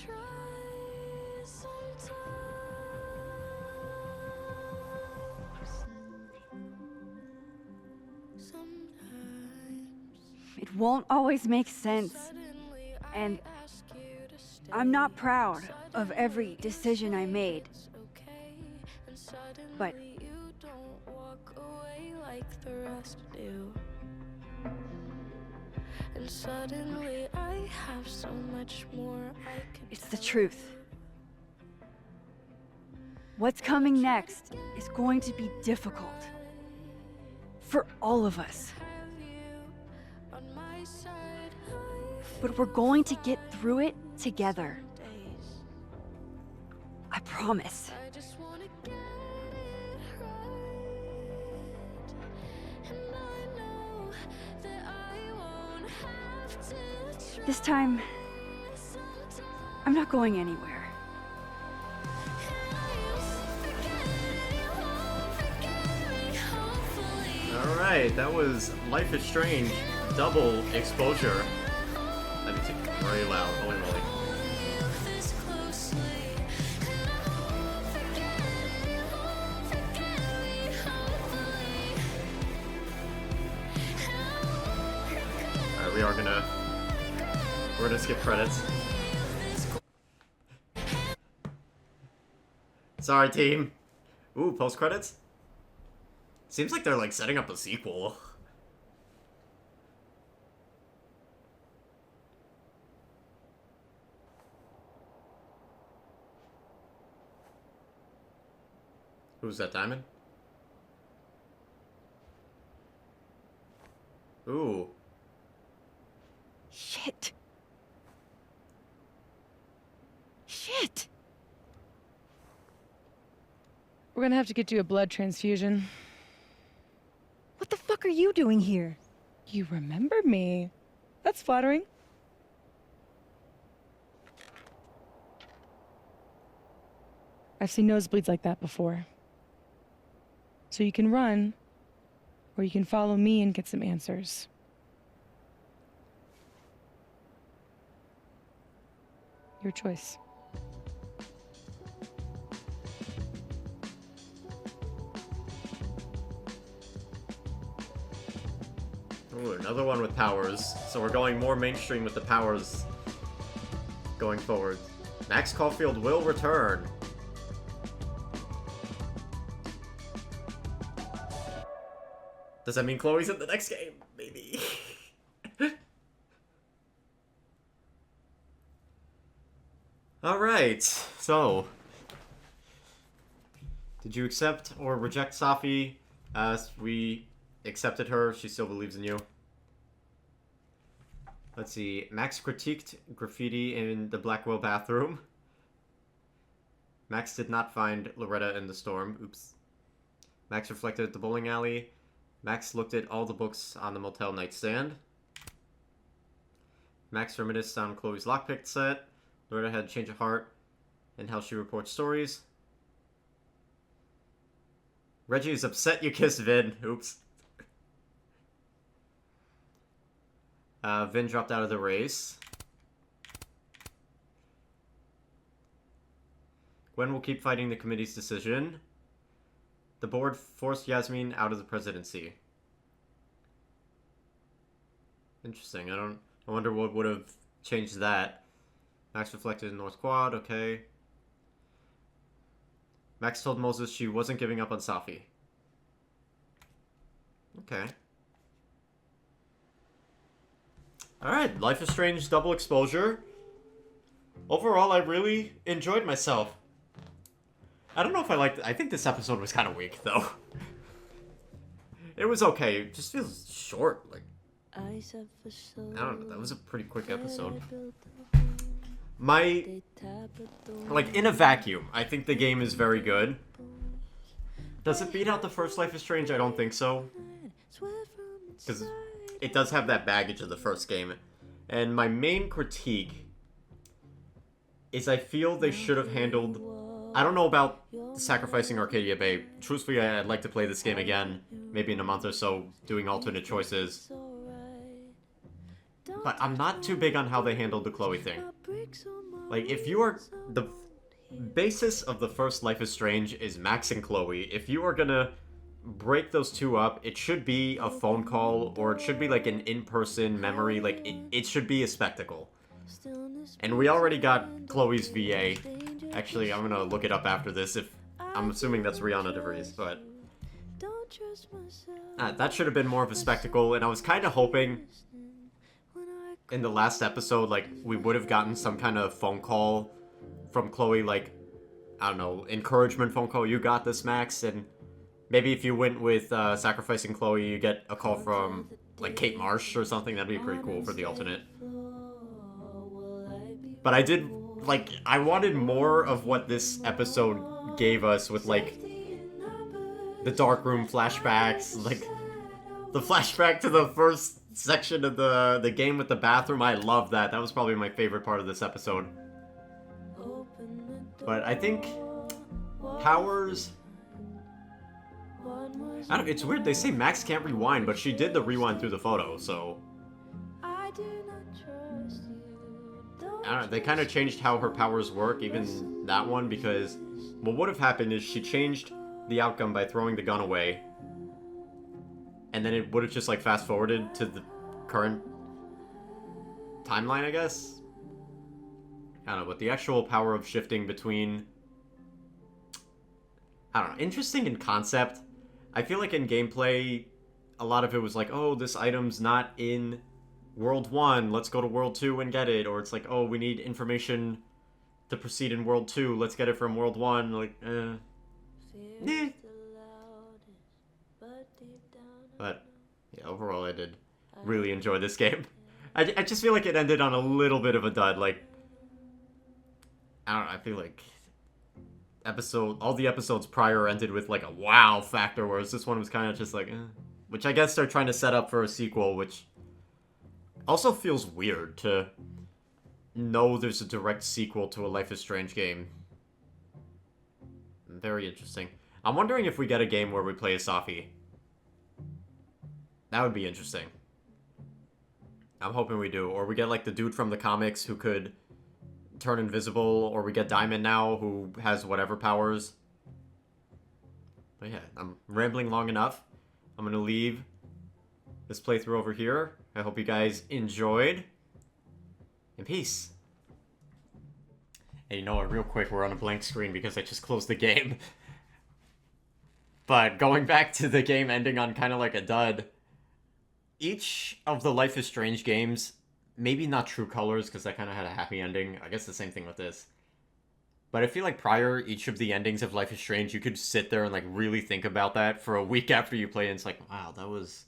try sometimes. Sometimes. It won't always make sense. And I'm not proud of every decision I made. But like the rest do. And suddenly I have so much more I can. it's the truth. What's coming next is going to be difficult. For all of us. But we're going to get through it together. I promise. This time, I'm not going anywhere. Alright, that was Life is Strange double exposure. That makes it very loud. Holy moly. Alright, we're gonna skip credits. Sorry, team. Ooh, post credits? Seems like they're like setting up a sequel. Who's that, Diamond? Ooh. Shit. Shit. We're gonna have to get you a blood transfusion. What the fuck are you doing here? You remember me. That's flattering. I've seen nosebleeds like that before. So you can run, or you can follow me and get some answers. Your choice. Ooh, another one with powers. So we're going more mainstream with the powers going forward. Max Caulfield will return. Does that mean Chloe's in the next game? Maybe. Alright, so. Did you accept or reject Safi? As we accepted her, she still believes in you. Let's see. Max critiqued graffiti in the Blackwell bathroom. Max did not find Loretta in the storm. Oops. Max reflected at the bowling alley. Max looked at all the books on the motel nightstand. Max reminisced on Chloe's lockpick set. Loretta had a change of heart and how she reports stories. Reggie is upset you kissed Vin. Oops. Vin dropped out of the race. Gwen will keep fighting the committee's decision. The board forced Yasmin out of the presidency. Interesting. I wonder what would have changed that. Max reflected in North Quad. Okay. Max told Moses she wasn't giving up on Safi. Okay. Alright, Life is Strange double exposure. Overall, I really enjoyed myself. I don't know if I liked it. I think this episode was kind of weak, though. It was okay. It just feels short. Like, I don't know. That was a pretty quick episode. Like, in a vacuum, I think the game is very good. Does it beat out the first Life is Strange? I don't think so. Because it does have that baggage of the first game. And my main critique is I feel they should have handled... I don't know about sacrificing Arcadia Bay. Truthfully, I'd like to play this game again, maybe in a month or so, doing alternate choices. But I'm not too big on how they handled the Chloe thing. Like, if you are... The basis of the first Life is Strange is Max and Chloe. If you are gonna break those two up, it should be a phone call, or it should be like an in-person memory. Like, it should be a spectacle. And we already got Chloe's VA. Actually, I'm gonna look it up after this. If I'm assuming that's Rihanna DeVries, but that should have been more of a spectacle. And I was kind of hoping in the last episode, like, we would have gotten some kind of phone call from Chloe, like, I don't know, encouragement phone call. You got this, Max. And maybe if you went with sacrificing Chloe, you get a call from, like, Kate Marsh or something. That'd be pretty cool for the alternate. But I did, like, I wanted more of what this episode gave us with, like, the dark room flashbacks, like, the flashback to the first section of the game with the bathroom. I love that. That was probably my favorite part of this episode. But I think powers... it's weird, they say Max can't rewind, but she did the rewind through the photo, so... I don't know, they kind of changed how her powers work, even that one, because what would have happened is she changed the outcome by throwing the gun away, and then it would have just, like, fast-forwarded to the current timeline, I guess? I don't know, but the actual power of shifting between... I don't know, interesting in concept. I feel like in gameplay, a lot of it was like, oh, this item's not in World 1, let's go to World 2 and get it. Or it's like, oh, we need information to proceed in World 2, let's get it from World 1. Like, eh. But, yeah, overall I did really enjoy this game. I just feel like it ended on a little bit of a dud, like... I don't know, I feel like all the episodes prior ended with like a wow factor, whereas this one was kind of just like, which I guess they're trying to set up for a sequel, which also feels weird to know there's a direct sequel to a Life is Strange game. Very interesting. I'm wondering if we get a game where we play as Safi. That would be interesting. I'm hoping we do. Or we get like the dude from the comics who could turn invisible, or we get Diamond now, who has whatever powers. But yeah, I'm rambling long enough. I'm gonna leave this playthrough over here. I hope you guys enjoyed. And peace. Hey, you know what, real quick, we're on a blank screen because I just closed the game. But going back to the game ending on kind of like a dud, each of the Life is Strange games, maybe not True Colors, because that kind of had a happy ending. I guess the same thing with this. But I feel like prior, each of the endings of Life is Strange, you could sit there and, like, really think about that for a week after you play, and it's like, wow, that was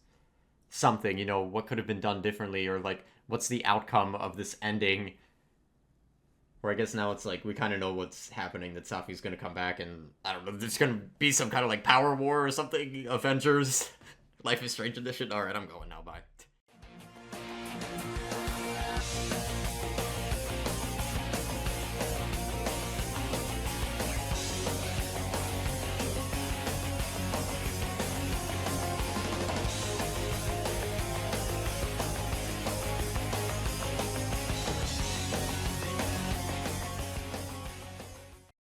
something, you know, what could have been done differently, or, like, what's the outcome of this ending? Or I guess now it's like, we kind of know what's happening, that Safi's gonna come back, and, I don't know, there's gonna be some kind of, like, power war or something, Avengers, Life is Strange edition. Alright, I'm going now, bye.